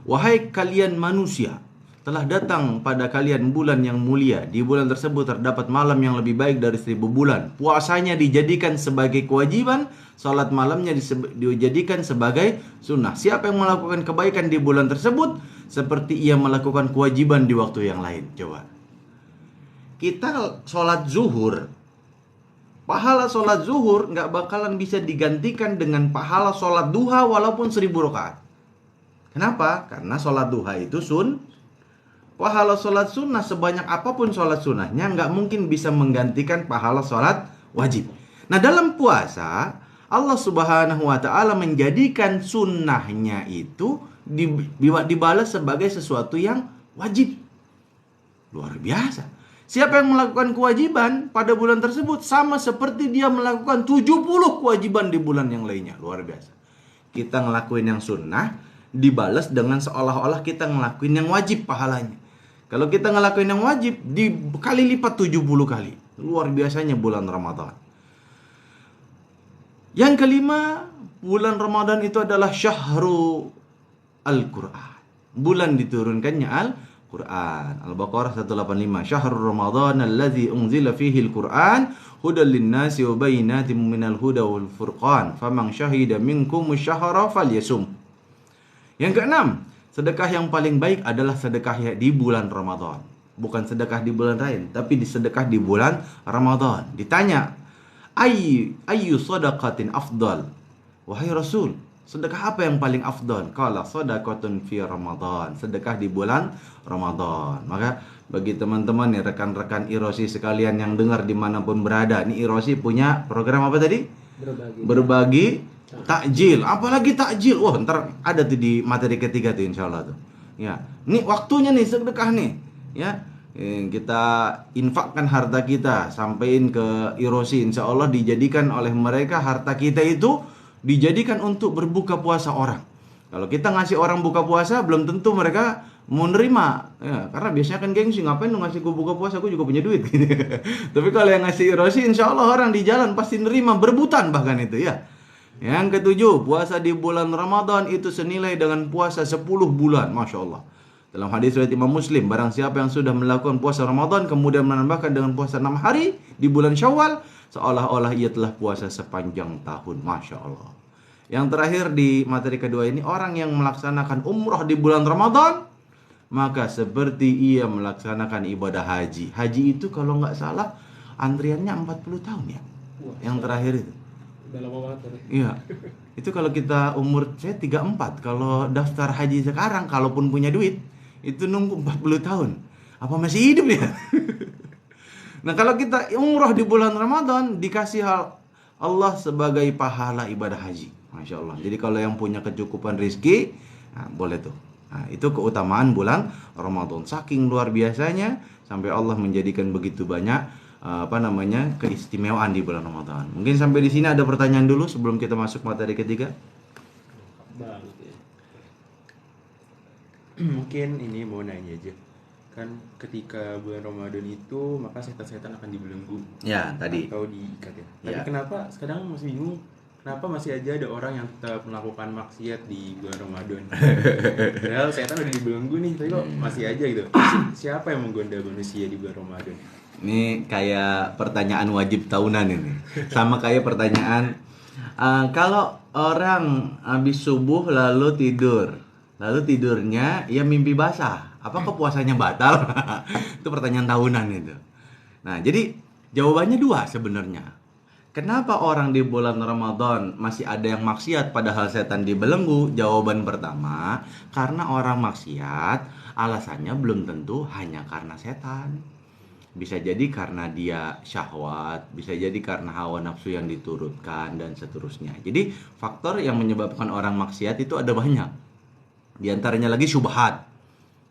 Wahai kalian manusia, telah datang pada kalian bulan yang mulia. Di bulan tersebut terdapat malam yang lebih baik dari 1000 bulan. Puasanya dijadikan sebagai kewajiban, salat malamnya dijadikan sebagai sunnah. Siapa yang melakukan kebaikan di bulan tersebut, seperti ia melakukan kewajiban di waktu yang lain. Coba. Kita sholat zuhur, pahala sholat zuhur nggak bakalan bisa digantikan dengan pahala sholat duha walaupun 1000 rakaat. Kenapa? Karena sholat duha itu pahala sholat sunnah sebanyak apapun sholat sunnahnya nggak mungkin bisa menggantikan pahala sholat wajib. Nah dalam puasa Allah Subhanahu wa ta'ala menjadikan sunnahnya itu dibalas sebagai sesuatu yang wajib. Luar biasa. Siapa yang melakukan kewajiban pada bulan tersebut sama seperti dia melakukan 70 kewajiban di bulan yang lainnya. Luar biasa. Kita ngelakuin yang sunnah dibalas dengan seolah-olah kita ngelakuin yang wajib pahalanya. Kalau kita ngelakuin yang wajib dikali lipat 70 kali. Luar biasanya bulan Ramadan. Yang kelima, bulan Ramadan itu adalah syahru Al-Quran. Bulan diturunkannya Al-Quran. Al-Baqarah 185. Syahrul Ramadan alladzi unzila fihi Al-Quran hudan lin-nasi wa bayyinatin minal huda wal furqan. Faman syahida minkum asy-syahra falyasum. Yang keenam, sedekah yang paling baik adalah sedekah di bulan Ramadan. Bukan sedekah di bulan lain, tapi sedekah di bulan Ramadan. Ditanya, ayyu sadaqatin afdal? Wahai Rasul, sedekah apa yang paling afdal? Qala sadaqatun fi Ramadan. Sedekah di bulan Ramadan. Maka bagi teman-teman nih, rekan-rekan Irosi sekalian yang dengar dimanapun berada, nih Irosi punya program apa tadi? Berbagi takjil. Apalagi takjil. Wah, ntar ada tuh di materi ketiga tuh insya Allah tuh. Ya, ini waktunya nih sedekah nih. Ya, kita infakkan harta kita, sampein ke Irosi. Insya Allah dijadikan oleh mereka harta kita itu dijadikan untuk berbuka puasa orang. Kalau kita ngasih orang buka puasa, belum tentu mereka mau nerima. Ya, karena biasanya kan gengsi, ngapain lu ngasih gue buka puasa, gue juga punya duit. Tapi kalau yang ngasih Irosi, insya Allah orang di jalan pasti nerima, berebutan bahkan itu ya. Yang ketujuh, puasa di bulan Ramadan itu senilai dengan puasa 10 bulan. Masya Allah. Dalam hadis riwayat Imam Muslim, barang siapa yang sudah melakukan puasa Ramadan kemudian menambahkan dengan puasa 6 hari di bulan Syawal, seolah-olah ia telah puasa sepanjang tahun. Masya Allah. Yang terakhir di materi kedua ini, orang yang melaksanakan umrah di bulan Ramadan, maka seperti ia melaksanakan ibadah haji. Haji itu kalau nggak salah antriannya 40 tahun ya. Yang terakhir itu. Udah lama banget ya. Iya. Itu kalau kita umur saya 34, kalau daftar haji sekarang kalaupun punya duit itu nunggu 40 tahun. Apa masih hidup ya? Nah, kalau kita umrah di bulan Ramadan dikasih Allah sebagai pahala ibadah haji. Masya Allah. Jadi kalau yang punya kecukupan rizki, nah, boleh tuh. Nah, itu keutamaan bulan Ramadan. Saking luar biasanya sampai Allah menjadikan begitu banyak keistimewaan di bulan Ramadan. Mungkin sampai di sini ada pertanyaan dulu sebelum kita masuk materi ketiga. Mungkin ini mau nanya aja. Kan ketika bulan Ramadan itu maka setan-setan akan dibelenggu. Ya, tadi. Atau diikat ya. Tapi Ya. kenapa sekarang masih bingung? Kenapa masih aja ada orang yang tetap melakukan maksiat di bulan Ramadan? Padahal setan udah dibelenggu nih, tapi kok masih aja gitu. Siapa yang menggoda manusia di bulan Ramadan? Ini kayak pertanyaan wajib tahunan ini. Sama kayak pertanyaan kalau orang habis subuh lalu tidur, lalu tidurnya ya mimpi basah, apakah puasanya batal? Itu pertanyaan tahunan itu. Nah, jadi jawabannya dua sebenarnya. Kenapa orang di bulan Ramadan masih ada yang maksiat padahal setan dibelenggu? Jawaban pertama, karena orang maksiat alasannya belum tentu hanya karena setan. Bisa jadi karena dia syahwat, bisa jadi karena hawa nafsu yang diturutkan dan seterusnya. Jadi faktor yang menyebabkan orang maksiat itu ada banyak. Di antaranya lagi syubhat.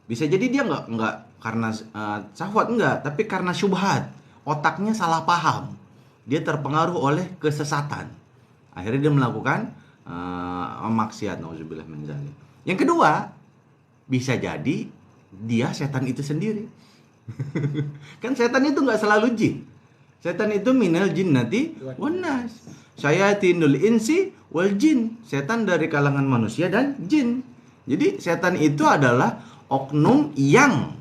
Bisa jadi dia nggak karena syahwat enggak, tapi karena syubhat. Otaknya salah paham. Dia terpengaruh oleh kesesatan. Akhirnya dia melakukan maksiat, nauzubillah min dzalik. Yang kedua, bisa jadi dia setan itu sendiri. Kan setan itu nggak selalu jin. Setan itu minal jinnati wan nas. Syayatinul insi wal jin. Setan dari kalangan manusia dan jin. Jadi setan itu adalah oknum yang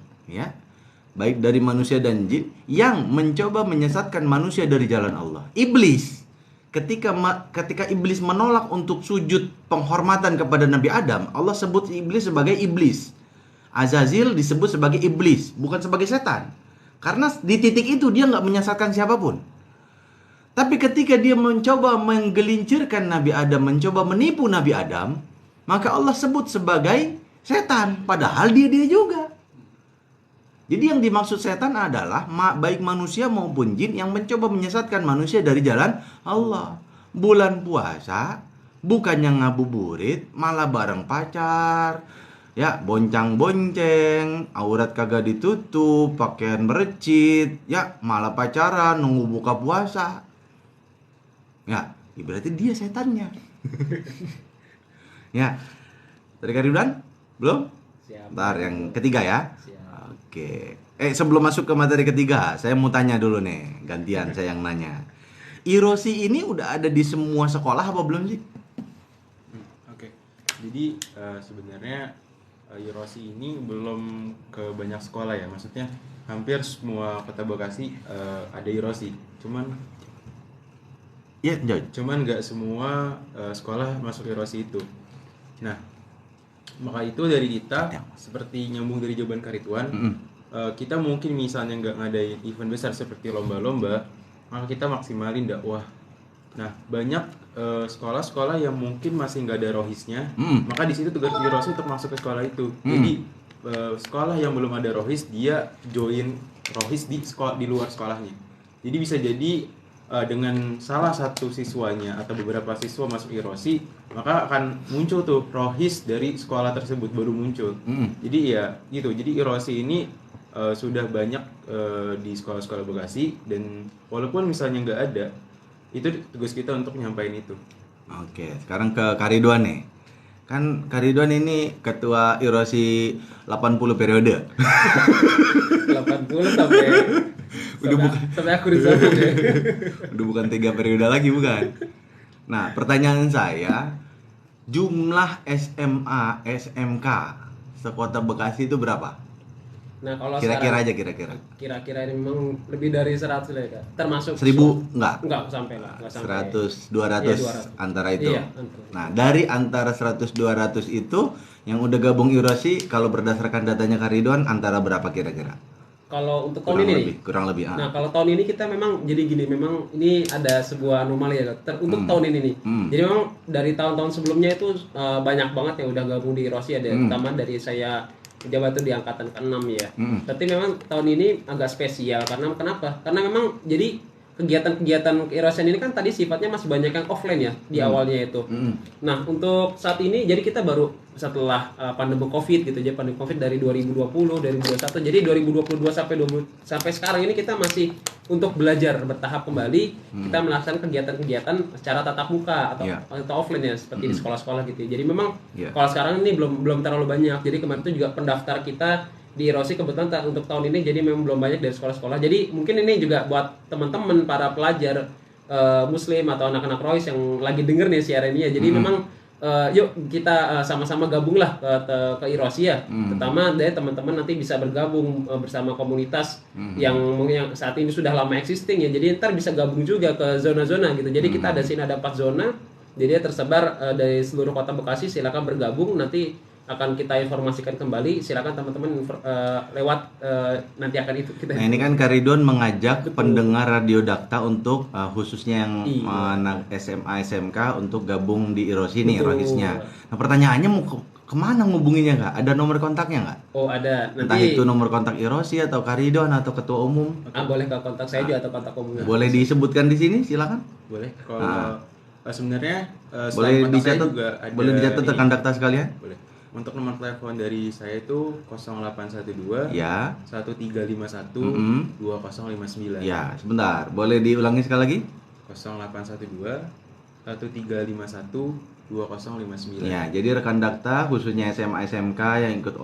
baik dari manusia dan jin yang mencoba menyesatkan manusia dari jalan Allah. Iblis ketika iblis menolak untuk sujud penghormatan kepada Nabi Adam, Allah sebut iblis sebagai iblis. Azazil disebut sebagai iblis, bukan sebagai setan. Karena di titik itu dia nggak menyesatkan siapapun. Tapi ketika dia mencoba menggelincirkan Nabi Adam, mencoba menipu Nabi Adam, maka Allah sebut sebagai setan, padahal dia juga. Jadi yang dimaksud setan adalah baik manusia maupun jin yang mencoba menyesatkan manusia dari jalan Allah. Bulan puasa bukannya ngabuburit, malah bareng pacar, ya boncang-bonceng, aurat kagak ditutup, pakaian merecit, ya malah pacaran nunggu buka puasa. Ya, berarti dia setannya. Ya. Tadi Karibulan? Belum? Siap. Ntar yang ketiga ya. Siap. Oke. Sebelum masuk ke materi ketiga, saya mau tanya dulu nih, gantian saya yang nanya. Irosi ini udah ada di semua sekolah apa belum sih? Oke. Jadi sebenarnya Irosi ini belum ke banyak sekolah ya. Maksudnya hampir semua kota Bekasi ada Irosi. Cuman nggak semua sekolah masuk Irosi itu. Nah, maka itu dari kita seperti nyambung dari jawaban Karituan, kita mungkin misalnya nggak ngadain event besar seperti lomba-lomba, maka kita maksimalin dakwah. Nah, banyak sekolah-sekolah yang mungkin masih nggak ada rohisnya, maka di situ tugas Irosi untuk masuk ke sekolah itu. Jadi sekolah yang belum ada rohis, dia join rohis di luar sekolahnya. Jadi bisa jadi dengan salah satu siswanya atau beberapa siswa masuk irosi, maka akan muncul tuh rohis dari sekolah tersebut baru muncul. Jadi ya gitu. Jadi irosi ini sudah banyak di sekolah-sekolah Bekasi, dan walaupun misalnya nggak ada, itu tugas kita untuk nyampaikan itu. Oke, sekarang ke Karidwan nih. Kan Karidwan ini ketua irosi 80 periode. 80 sampai sampai aku di sana deh. Udah bukan 3 periode lagi, bukan? Nah, pertanyaan saya, jumlah SMA, SMK sekota Bekasi itu berapa? Nah, kalau Kira-kira sekarang, aja, kira-kira. kira-kira ini memang lebih dari 100 lah ya, Kak. Termasuk 1000 enggak? Enggak sampai lah, enggak sampai. 100, 200, Iya, 200. antara itu. Iya, antara. Nah, dari antara 100 200 itu yang udah gabung irosi, kalau berdasarkan datanya Karidwan, antara berapa kira-kira? Kalau untuk tahun ini nih. Kurang lebih. Nah, kalau tahun ini kita memang jadi gini, memang ini ada sebuah anomali ya, Kak. Untuk tahun ini nih. Jadi memang dari tahun-tahun sebelumnya itu banyak banget yang udah gabung di irosi, ada terutama dari saya pejabat tuh di angkatan ke-6 ya. Tapi memang tahun ini agak spesial karena kenapa? Karena memang jadi kegiatan-kegiatan keirosian ini kan tadi sifatnya masih banyak yang offline ya di awalnya itu. Nah, untuk saat ini jadi kita baru setelah pandemi Covid gitu, jadi pandemi Covid dari 2020, 2021. Jadi 2022 sampai sekarang ini kita masih untuk belajar bertahap kembali. Kita melaksanakan kegiatan-kegiatan secara tatap muka atau offline ya, seperti di sekolah-sekolah gitu. Jadi memang kalau sekarang ini belum terlalu banyak. Jadi kemarin itu juga pendaftar kita di irosi kebetulan untuk tahun ini jadi memang belum banyak dari sekolah-sekolah. Jadi mungkin ini juga buat teman-teman para pelajar muslim atau anak-anak Rohis yang lagi denger nih siaran ini ya. Jadi memang yuk kita sama-sama gabunglah ke irosi ya. Terutama dari teman-teman nanti bisa bergabung bersama komunitas yang mungkin saat ini sudah lama existing ya. Jadi ntar bisa gabung juga ke zona-zona gitu. Jadi kita ada sini ada 4 zona. Jadi tersebar dari seluruh kota Bekasi. Silakan bergabung, nanti akan kita informasikan kembali. Silakan teman-teman lewat nanti akan itu kita. Nah, ini kan Karidwan mengajak pendengar Radio Dakta untuk khususnya yang anak SMA SMK untuk gabung di irosi nih, rohisnya. Nah, pertanyaannya mau kemana ngubunginya nggak? Ada nomor kontaknya nggak? Oh, ada. Nanti entah itu nomor kontak irosi atau Karidwan atau ketua umum. Boleh ke kontak saya juga atau kontak umumnya. Boleh disebutkan di sini, silakan. Boleh. Kalau sebenarnya boleh kontak saya dicatat, juga ada boleh dicatat rekan Dakta sekalian. Boleh. Untuk nomor telepon dari saya itu 0812 Ya. 1351 2059. Ya, sebentar. Boleh diulangi sekali lagi? 0812 1351 2059. Ya, jadi rekan Dakta khususnya SMA SMK yang ikut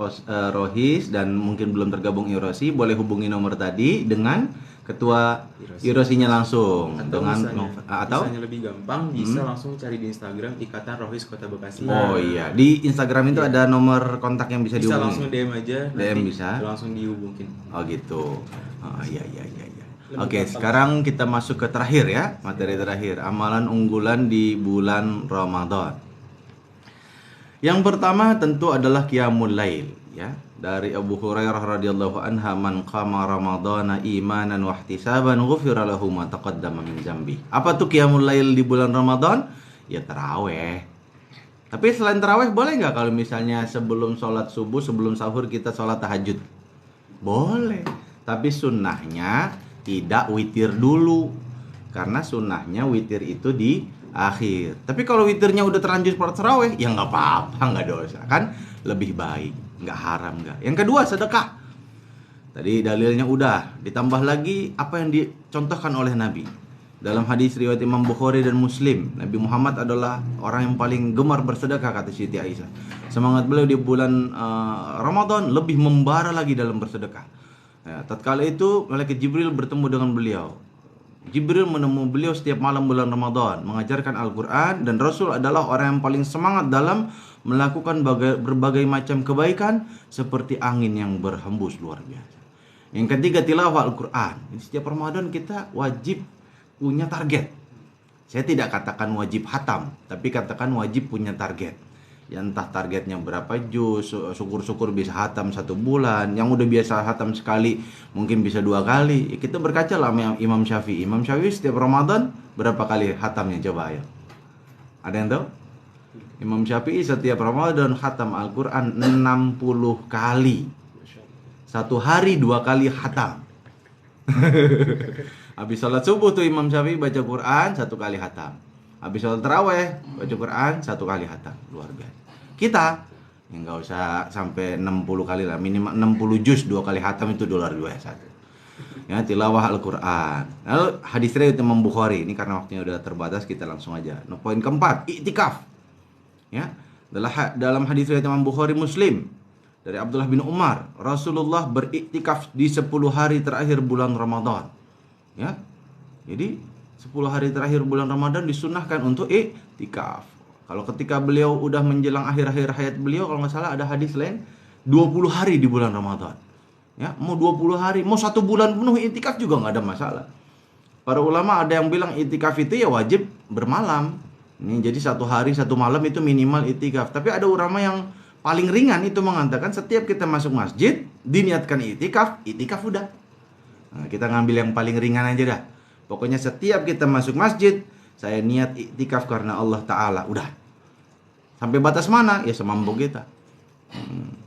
Rohis dan mungkin belum tergabung irosi boleh hubungi nomor tadi dengan ketua irosinya langsung atau misalnya lebih gampang bisa langsung cari di Instagram Ikatan Rohis Kota Bekasi. Oh iya, di Instagram itu ada nomor kontak yang bisa dihubungi. Bisa langsung DM aja, DM bisa. Langsung dihubungin. Oh gitu. Oh iya. Oke, sekarang kita masuk ke terakhir ya, materi terakhir, amalan unggulan di bulan Ramadan. Yang pertama tentu adalah qiyamul lail ya. Dari Abu Hurairah radhiyallahu anha, man qama ramadhana imanan wa ihtisaban ghufira lahu ma taqaddama min dzambi. Apa tuh qiyamul lail di bulan Ramadan? Ya tarawih. Tapi selain tarawih boleh nggak kalau misalnya sebelum sholat subuh, sebelum sahur kita sholat tahajud? Boleh. Tapi sunnahnya tidak witir dulu. Karena sunnahnya witir itu di akhir. Tapi kalau witirnya udah terlanjur sholat tarawih, ya nggak apa-apa, nggak dosa. Kan lebih baik. Nggak haram nggak. Yang kedua sedekah. Tadi dalilnya udah, ditambah lagi apa yang dicontohkan oleh Nabi. Dalam hadis riwayat Imam Bukhari dan Muslim, Nabi Muhammad adalah orang yang paling gemar bersedekah, kata Siti Aisyah. Semangat beliau di bulan Ramadan lebih membara lagi dalam bersedekah. Ya, tatkala itu malaikat Jibril bertemu dengan beliau. Jibril menemui beliau setiap malam bulan Ramadan, mengajarkan Al-Quran, dan Rasul adalah orang yang paling semangat dalam melakukan berbagai macam kebaikan seperti angin yang berhembus luar biasa. Yang ketiga, tilawah Al-Quran. Setiap Ramadan kita wajib punya target. Saya tidak katakan wajib khatam, tapi katakan wajib punya target. Ya entah targetnya berapa juz, syukur-syukur bisa khatam 1 bulan. Yang udah biasa khatam sekali mungkin bisa 2 kali. Kita berkaca lah Imam Syafi'i. Imam Syafi'i setiap Ramadan berapa kali khatamnya, coba ayo. Ada yang tahu? Imam Syafi'i setiap Ramadan khatam Al-Quran 60 kali. 1 hari 2 kali khatam. Habis sholat subuh tuh Imam Syafi'i baca Quran 1 kali khatam. Habis sholat taraweh baca Quran 1 kali khatam. Luar biasa. Kita ya nggak usah sampai 60 kali lah, minimal 60 juz 2 kali khatam itu luar biasa. Ya, tilawah Al-Quran. Lalu hadis riwayat Imam Bukhari, ini karena waktunya udah terbatas kita langsung aja. Nah, poin keempat, iktikaf. Ya, dalam hadis riwayat Imam Bukhari Muslim dari Abdullah bin Umar, Rasulullah beriktikaf di 10 hari terakhir bulan Ramadan. Ya. Jadi 10 hari terakhir bulan Ramadan disunahkan untuk iktikaf. Kalau ketika beliau udah menjelang akhir-akhir hayat beliau, kalau nggak salah ada hadis lain 20 hari di bulan Ramadan. Ya, mau 20 hari, mau 1 bulan penuh iktikaf juga nggak ada masalah. Para ulama ada yang bilang iktikaf itu ya wajib bermalam. Ini jadi 1 hari 1 malam itu minimal iktikaf. Tapi ada ulama yang paling ringan itu mengatakan setiap kita masuk masjid diniatkan iktikaf, iktikaf udah. Nah, kita ngambil yang paling ringan aja dah. Pokoknya setiap kita masuk masjid, saya niat iktikaf karena Allah Ta'ala. Udah. Sampai batas mana? Ya semampu kita.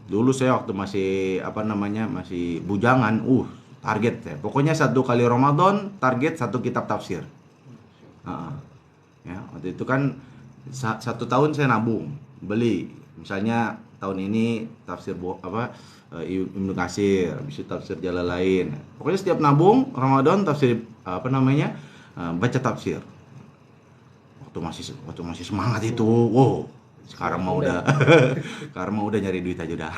Dulu saya waktu masih bujangan, target saya. Pokoknya 1 kali Ramadan, target 1 kitab tafsir. Ya, waktu itu kan 1 tahun saya nabung, beli. Misalnya tahun ini tafsir Ibnu Katsir, habis itu tafsir Jalalain. Pokoknya setiap nabung Ramadan tafsir baca tafsir. Waktu masih semangat itu. Wow, sekarang mah udah nyari duit aja udah.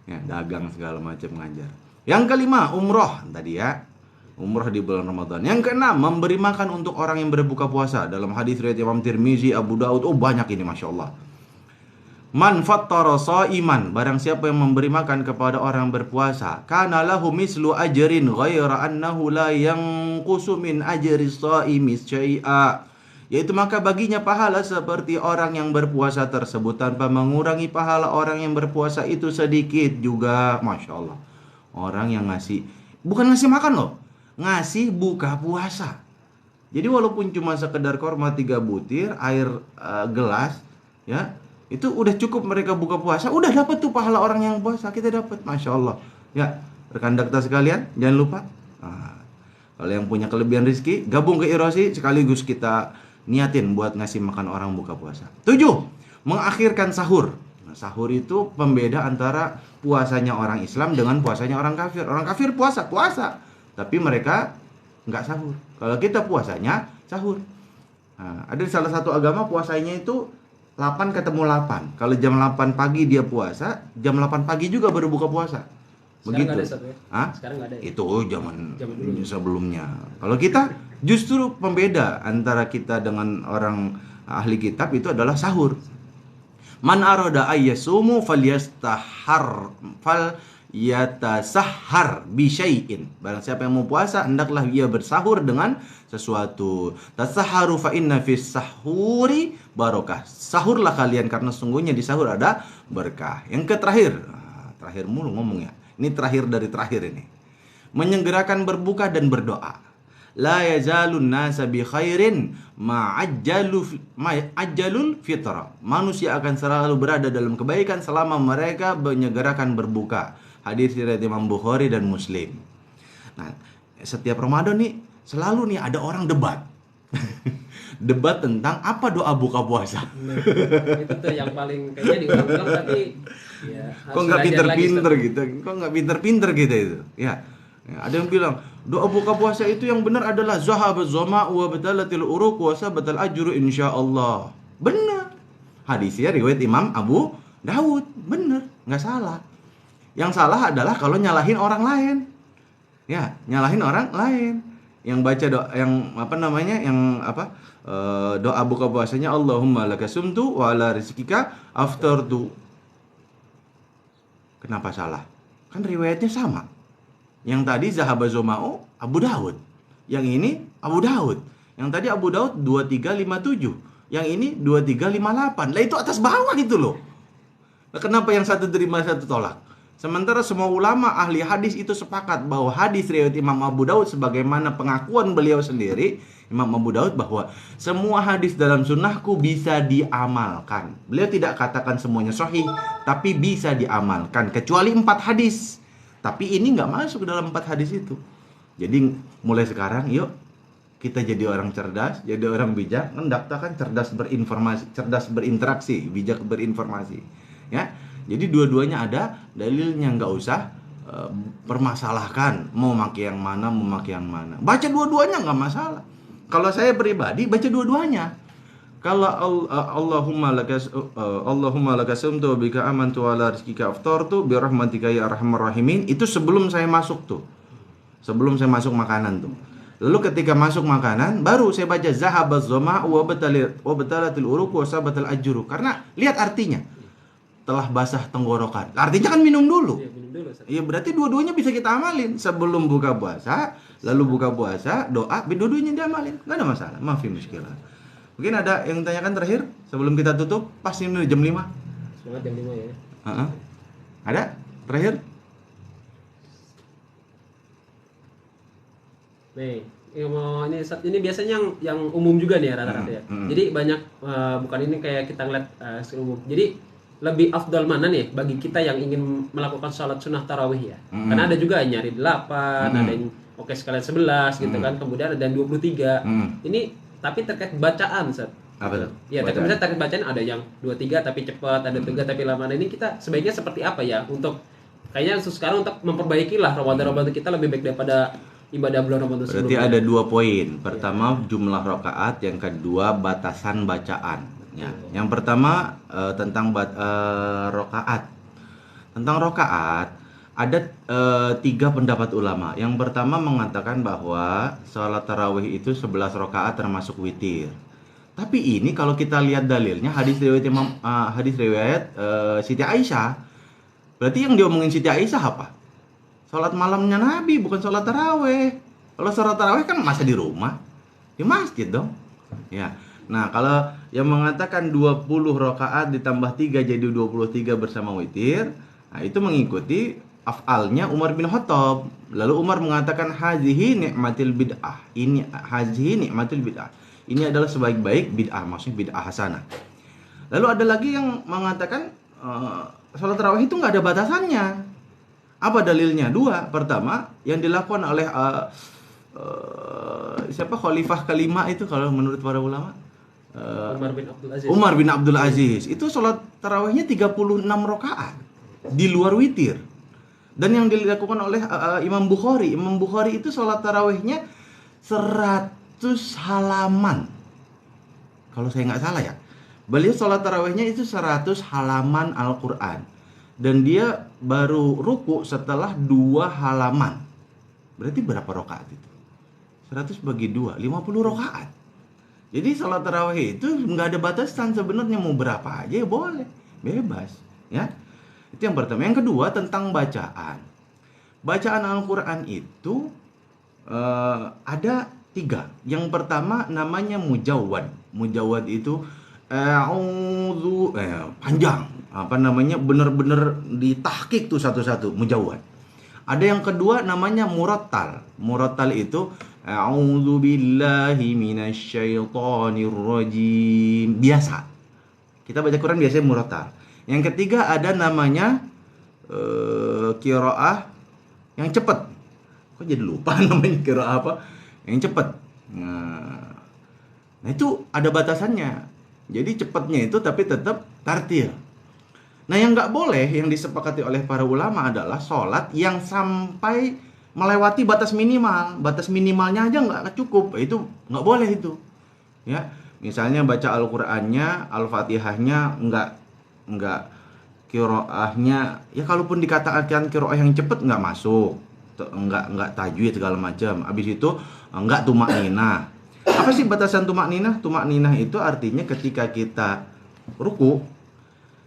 Ya, dagang segala macam ngajar. Yang kelima, umroh tadi ya. Umroh di bulan Ramadan. Yang keenam, memberi makan untuk orang yang berbuka puasa. Dalam hadis riwayat Imam Tirmizi, Abu Daud, banyak ini Masya Allah. Man fattara sha'iman, barang siapa yang memberi makan kepada orang berpuasa, kana lahu mislu ajrin ghaira annahu la yanqusu min ajri sha'imi syai'a, yaitu maka baginya pahala seperti orang yang berpuasa tersebut tanpa mengurangi pahala orang yang berpuasa itu sedikit juga. Masya Allah. Orang yang bukan ngasih makan loh, ngasih buka puasa. Jadi walaupun cuma sekedar korma 3 butir, air gelas, ya, itu udah cukup mereka buka puasa, udah dapat tuh pahala orang yang puasa, kita dapat. Masya Allah. Ya, rekan dakta sekalian, jangan lupa. Kalau yang punya kelebihan rezeki, gabung ke Irosi, sekaligus kita niatin buat ngasih makan orang buka puasa. 7, mengakhirkan sahur. Nah, sahur itu pembeda antara puasanya orang Islam dengan puasanya orang kafir. Orang kafir puasa, tapi mereka nggak sahur. Kalau kita puasanya sahur. Nah, ada salah satu agama puasanya itu 8 ketemu 8. Kalau jam 8 pagi dia puasa, jam 8 pagi juga baru buka puasa. Begitu. Sekarang nggak ada. Itu zaman sebelumnya. Kalau kita justru pembeda antara kita dengan orang ahli kitab itu adalah sahur. Man arada ayyasumu yatasahhar bi syai'in. Barang siapa yang mau puasa hendaklah ia bersahur dengan sesuatu. Tasahharu fa inna fis sahuri barokah. Sahurlah kalian karena sungguhnya di sahur ada berkah. Yang terakhir mulu ngomongnya. Ini terakhir dari terakhir ini. Menyegerakan berbuka dan berdoa. La yazalun nasa bi khairin ma'ajjalul fitra. Manusia akan selalu berada dalam kebaikan selama mereka menyegerakan berbuka. Hadis riwayat Imam Bukhari dan Muslim. Nah, setiap Ramadan nih selalu nih ada orang debat. Debat tentang apa doa buka puasa. Nah, itu tuh yang paling kayaknya diulang-ulang tapi ya, kok nggak pinter-pinter gitu. Kok nggak pinter-pinter gitu itu. Ya. Ada yang bilang doa buka puasa itu yang benar adalah zahabaz zama wa batalatil uruq wa sabatal ajru insyaallah. Benar. Hadisnya riwayat Imam Abu Daud. Benar, nggak salah. Yang salah adalah kalau nyalahin orang lain. Ya, nyalahin orang lain. Yang baca doa doa buka puasanya Allahumma lakasumtu wa ala rizqika aftartu. Kenapa salah? Kan riwayatnya sama. Yang tadi Zahabaz Zoma'u Abu Daud. Yang ini Abu Daud. Yang tadi Abu Daud 2357. Yang ini 2358. Lah itu atas bawah gitu loh. Nah, kenapa yang satu terima satu tolak? Sementara semua ulama ahli hadis itu sepakat bahwa hadis riwayat Imam Abu Daud sebagaimana pengakuan beliau sendiri, Imam Abu Daud, bahwa semua hadis dalam sunnahku bisa diamalkan. Beliau tidak katakan semuanya sahih, tapi bisa diamalkan kecuali 4 hadis. Tapi ini nggak masuk dalam 4 hadis itu. Jadi mulai sekarang yuk kita jadi orang cerdas, jadi orang bijak. Kan Dakta kan cerdas berinformasi, cerdas berinteraksi, bijak berinformasi. Ya, jadi dua-duanya ada, dalilnya nggak usah permasalahkan mau pakai yang mana, mau pakai yang mana. Baca dua-duanya nggak masalah. Kalau saya pribadi baca dua-duanya. Kalau Allahumma lakasumtu bika amantu ala rizkika aftartu bi rahmatika ya arhamar rahimin, itu sebelum saya masuk tuh. Sebelum saya masuk makanan tuh. Lalu ketika masuk makanan baru saya baca zahabaz zama wa batalatil uruq wa sabatal ajru. Karena lihat artinya. Telah basah tenggorokan. Artinya kan minum dulu. Iya, berarti dua-duanya bisa kita amalin. Sebelum buka puasa, lalu buka puasa, doa, dua-duanya diamalin. Enggak ada masalah. Maafin muskilah. Mungkin ada yang tanyakan terakhir sebelum kita tutup. Pas ini jam 5. Semangat jam 5 ya. Ada? Terakhir? Nih, ini biasanya yang umum juga nih ya rata-rata ya. Jadi banyak bukan ini kayak kita ngeliat umum. Jadi lebih afdal mana nih bagi kita yang ingin melakukan sholat sunnah tarawih ya? Karena ada juga yang nyari 8, ada yang oke sekalian 11 gitu kan. Kemudian ada yang 23. Ini tapi terkait bacaan, Ustaz. Apa tuh? Ya, terkait bacaan ada yang 23 tapi cepat, ada 3 tapi lama. Nah, ini kita sebaiknya seperti apa ya untuk kayaknya sekarang untuk memperbaiki lah Ramadan kita lebih baik daripada ibadah bulan Ramadan sebelumnya. Berarti ada 2 poin. Pertama jumlah rakaat, yang kedua batasan bacaan. Ya. Yang pertama tentang rakaat. Tentang rakaat ada 3 pendapat ulama. Yang pertama mengatakan bahwa salat tarawih itu 11 rakaat termasuk witir. Tapi ini kalau kita lihat dalilnya hadis riwayat Siti Aisyah. Berarti yang diomongin Siti Aisyah apa? Salat malamnya Nabi, bukan salat tarawih. Kalau salat tarawih kan masa di rumah, di masjid dong. Ya. Nah, kalau yang mengatakan 20 rakaat ditambah 3 jadi 23 bersama witir, nah itu mengikuti af'alnya Umar bin Khattab. Lalu Umar mengatakan hazihi ni'matil bid'ah. Hazihi ni'matil bid'ah. Ini adalah sebaik-baik bid'ah, maksudnya bid'ah hasanah. Lalu ada lagi yang mengatakan salat tarawih itu nggak ada batasannya. Apa dalilnya? 2. Pertama, yang dilakukan oleh siapa khalifah kelima itu kalau menurut para ulama? Umar bin Abdul Aziz. Itu sholat tarawihnya 36 rakaat di luar witir. Dan yang dilakukan oleh Imam Bukhari itu sholat tarawihnya 100 halaman. Kalau saya nggak salah ya. Beliau sholat tarawihnya itu 100 halaman Al-Quran. Dan dia baru ruku setelah 2 halaman. Berarti berapa rakaat itu? 100 bagi 2, 50 rakaat. Jadi salat tarawih itu nggak ada batasan sebenarnya, mau berapa aja ya boleh, bebas, ya. Itu yang pertama. Yang kedua tentang bacaan. Bacaan Al-Quran itu ada 3. Yang pertama namanya mujawwad. Mujawwad itu panjang, bener-bener ditahqiq tuh satu-satu mujawwad. Ada yang kedua namanya murattal. Murattal itu a'udzu billahi minasyaitonir rajim. Biasa. Kita baca Quran biasanya murattal. Yang ketiga ada namanya qiraah yang cepat. Kok jadi lupa namanya qiraah apa? Yang cepat. Nah, itu ada batasannya. Jadi cepatnya itu tapi tetap tartil. Nah, yang nggak boleh, yang disepakati oleh para ulama adalah sholat yang sampai melewati batas minimal. Batas minimalnya aja nggak cukup, itu nggak boleh itu. Ya, misalnya baca Al-Qur'annya, Al-Fatihahnya nggak qiraahnya, ya kalaupun dikatakan qiraah yang cepat nggak masuk, nggak tajwid segala macam. Habis itu nggak tumakninah. Apa sih batasan tumakninah? Tumakninah itu artinya ketika kita ruku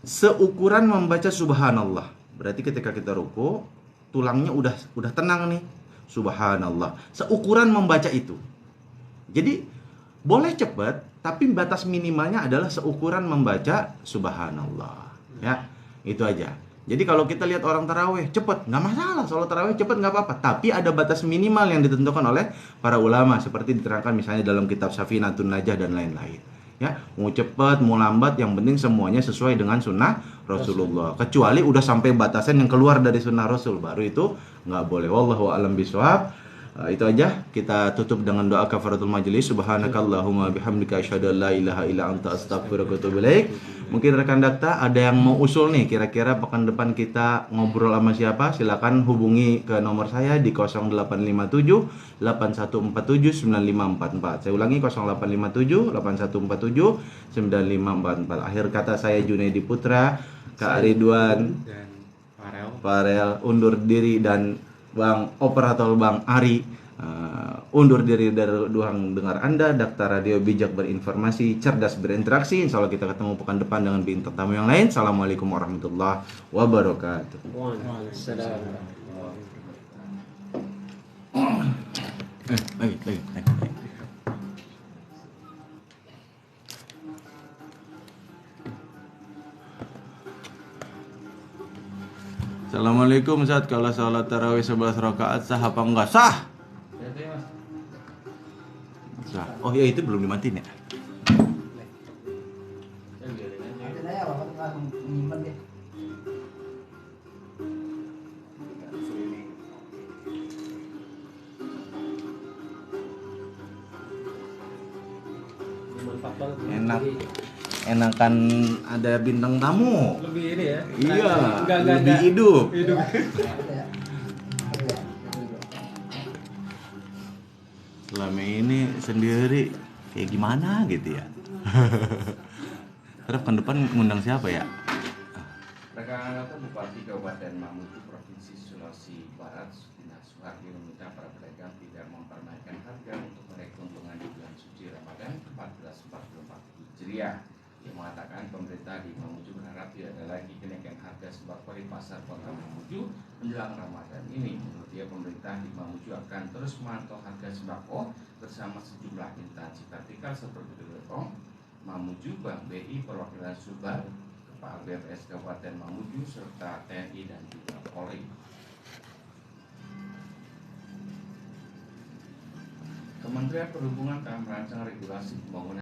seukuran membaca subhanallah. Berarti ketika kita ruku tulangnya udah tenang nih. Subhanallah. Seukuran membaca itu. Jadi boleh cepat, tapi batas minimalnya adalah seukuran membaca subhanallah. Ya, itu aja. Jadi kalau kita lihat orang tarawih cepat, nggak masalah. Sholat tarawih cepat nggak apa-apa. Tapi ada batas minimal yang ditentukan oleh para ulama, seperti diterangkan misalnya dalam kitab Safinatun Najah dan lain-lain. Ya, mau cepat, mau lambat, yang penting semuanya sesuai dengan sunnah Rasulullah. Kecuali udah sampai batasan yang keluar dari sunnah Rasul, baru itu nggak boleh. Wallahu a'lam bishawab. Itu aja, kita tutup dengan doa kafaratul majelis. Subhanakallahumma bihamdika asyhadu an la ilaha illa anta astaghfiruka wa atubu ilaik. Mungkin rekan Dakta ada yang mau usul nih, kira-kira pekan depan kita ngobrol sama siapa? Silakan hubungi ke nomor saya di 0857 8147 9544. Saya ulangi 0857 8147 9544. Akhir kata saya Junaidi Putra, Kak Ridwan, Dan Farel undur diri, dan Bang Operator Bang Ari undur diri dari ruang dengar Anda. Dakta Radio bijak berinformasi, cerdas berinteraksi. Insya Allah kita ketemu pekan depan dengan bintang tamu yang lain. Assalamualaikum warahmatullahi wabarakatuh. Waalaikumsalam. Lagi. Assalamualaikum Ustaz, kalau sholat tarawih 11 rakaat sah apa enggak? Sah. Sah. Oh ya, itu belum dimatiin ya? Nanti saya bakal menyimpan deh. Bermanfaat banget. Enak. Jadi, Enakan ada bintang tamu. lebih ini ya. Iya, Enggak, lebih hidup. Hidup. Ada ya? Ada ya? Selama ini sendiri kayak gimana gitu ya. Terus kan depan ngundang siapa ya? Rekan Dakta, Bupati Kabupaten Mamuju Provinsi Sulawesi Barat Sutina Suhardi meminta para pedagang tidak mempermainkan harga untuk meraih keuntungan di bulan suci Ramadan 1444 Hijriah. Ia mengatakan pemerintah di Mamuju berharap tidak ada lagi kenaikan harga sembako di pasar kota Mamuju menjelang Ramadan ini. Menurut dia, pemerintah di Mamuju akan terus memantau harga sembako bersama sejumlah instansi vertikal seperti BPOM, Mamuju, Bank BI, perwakilan Subal, Kepala BPS Kabupaten Mamuju, serta TNI dan juga Polri. Kementerian Perhubungan telah merancang regulasi pembangunan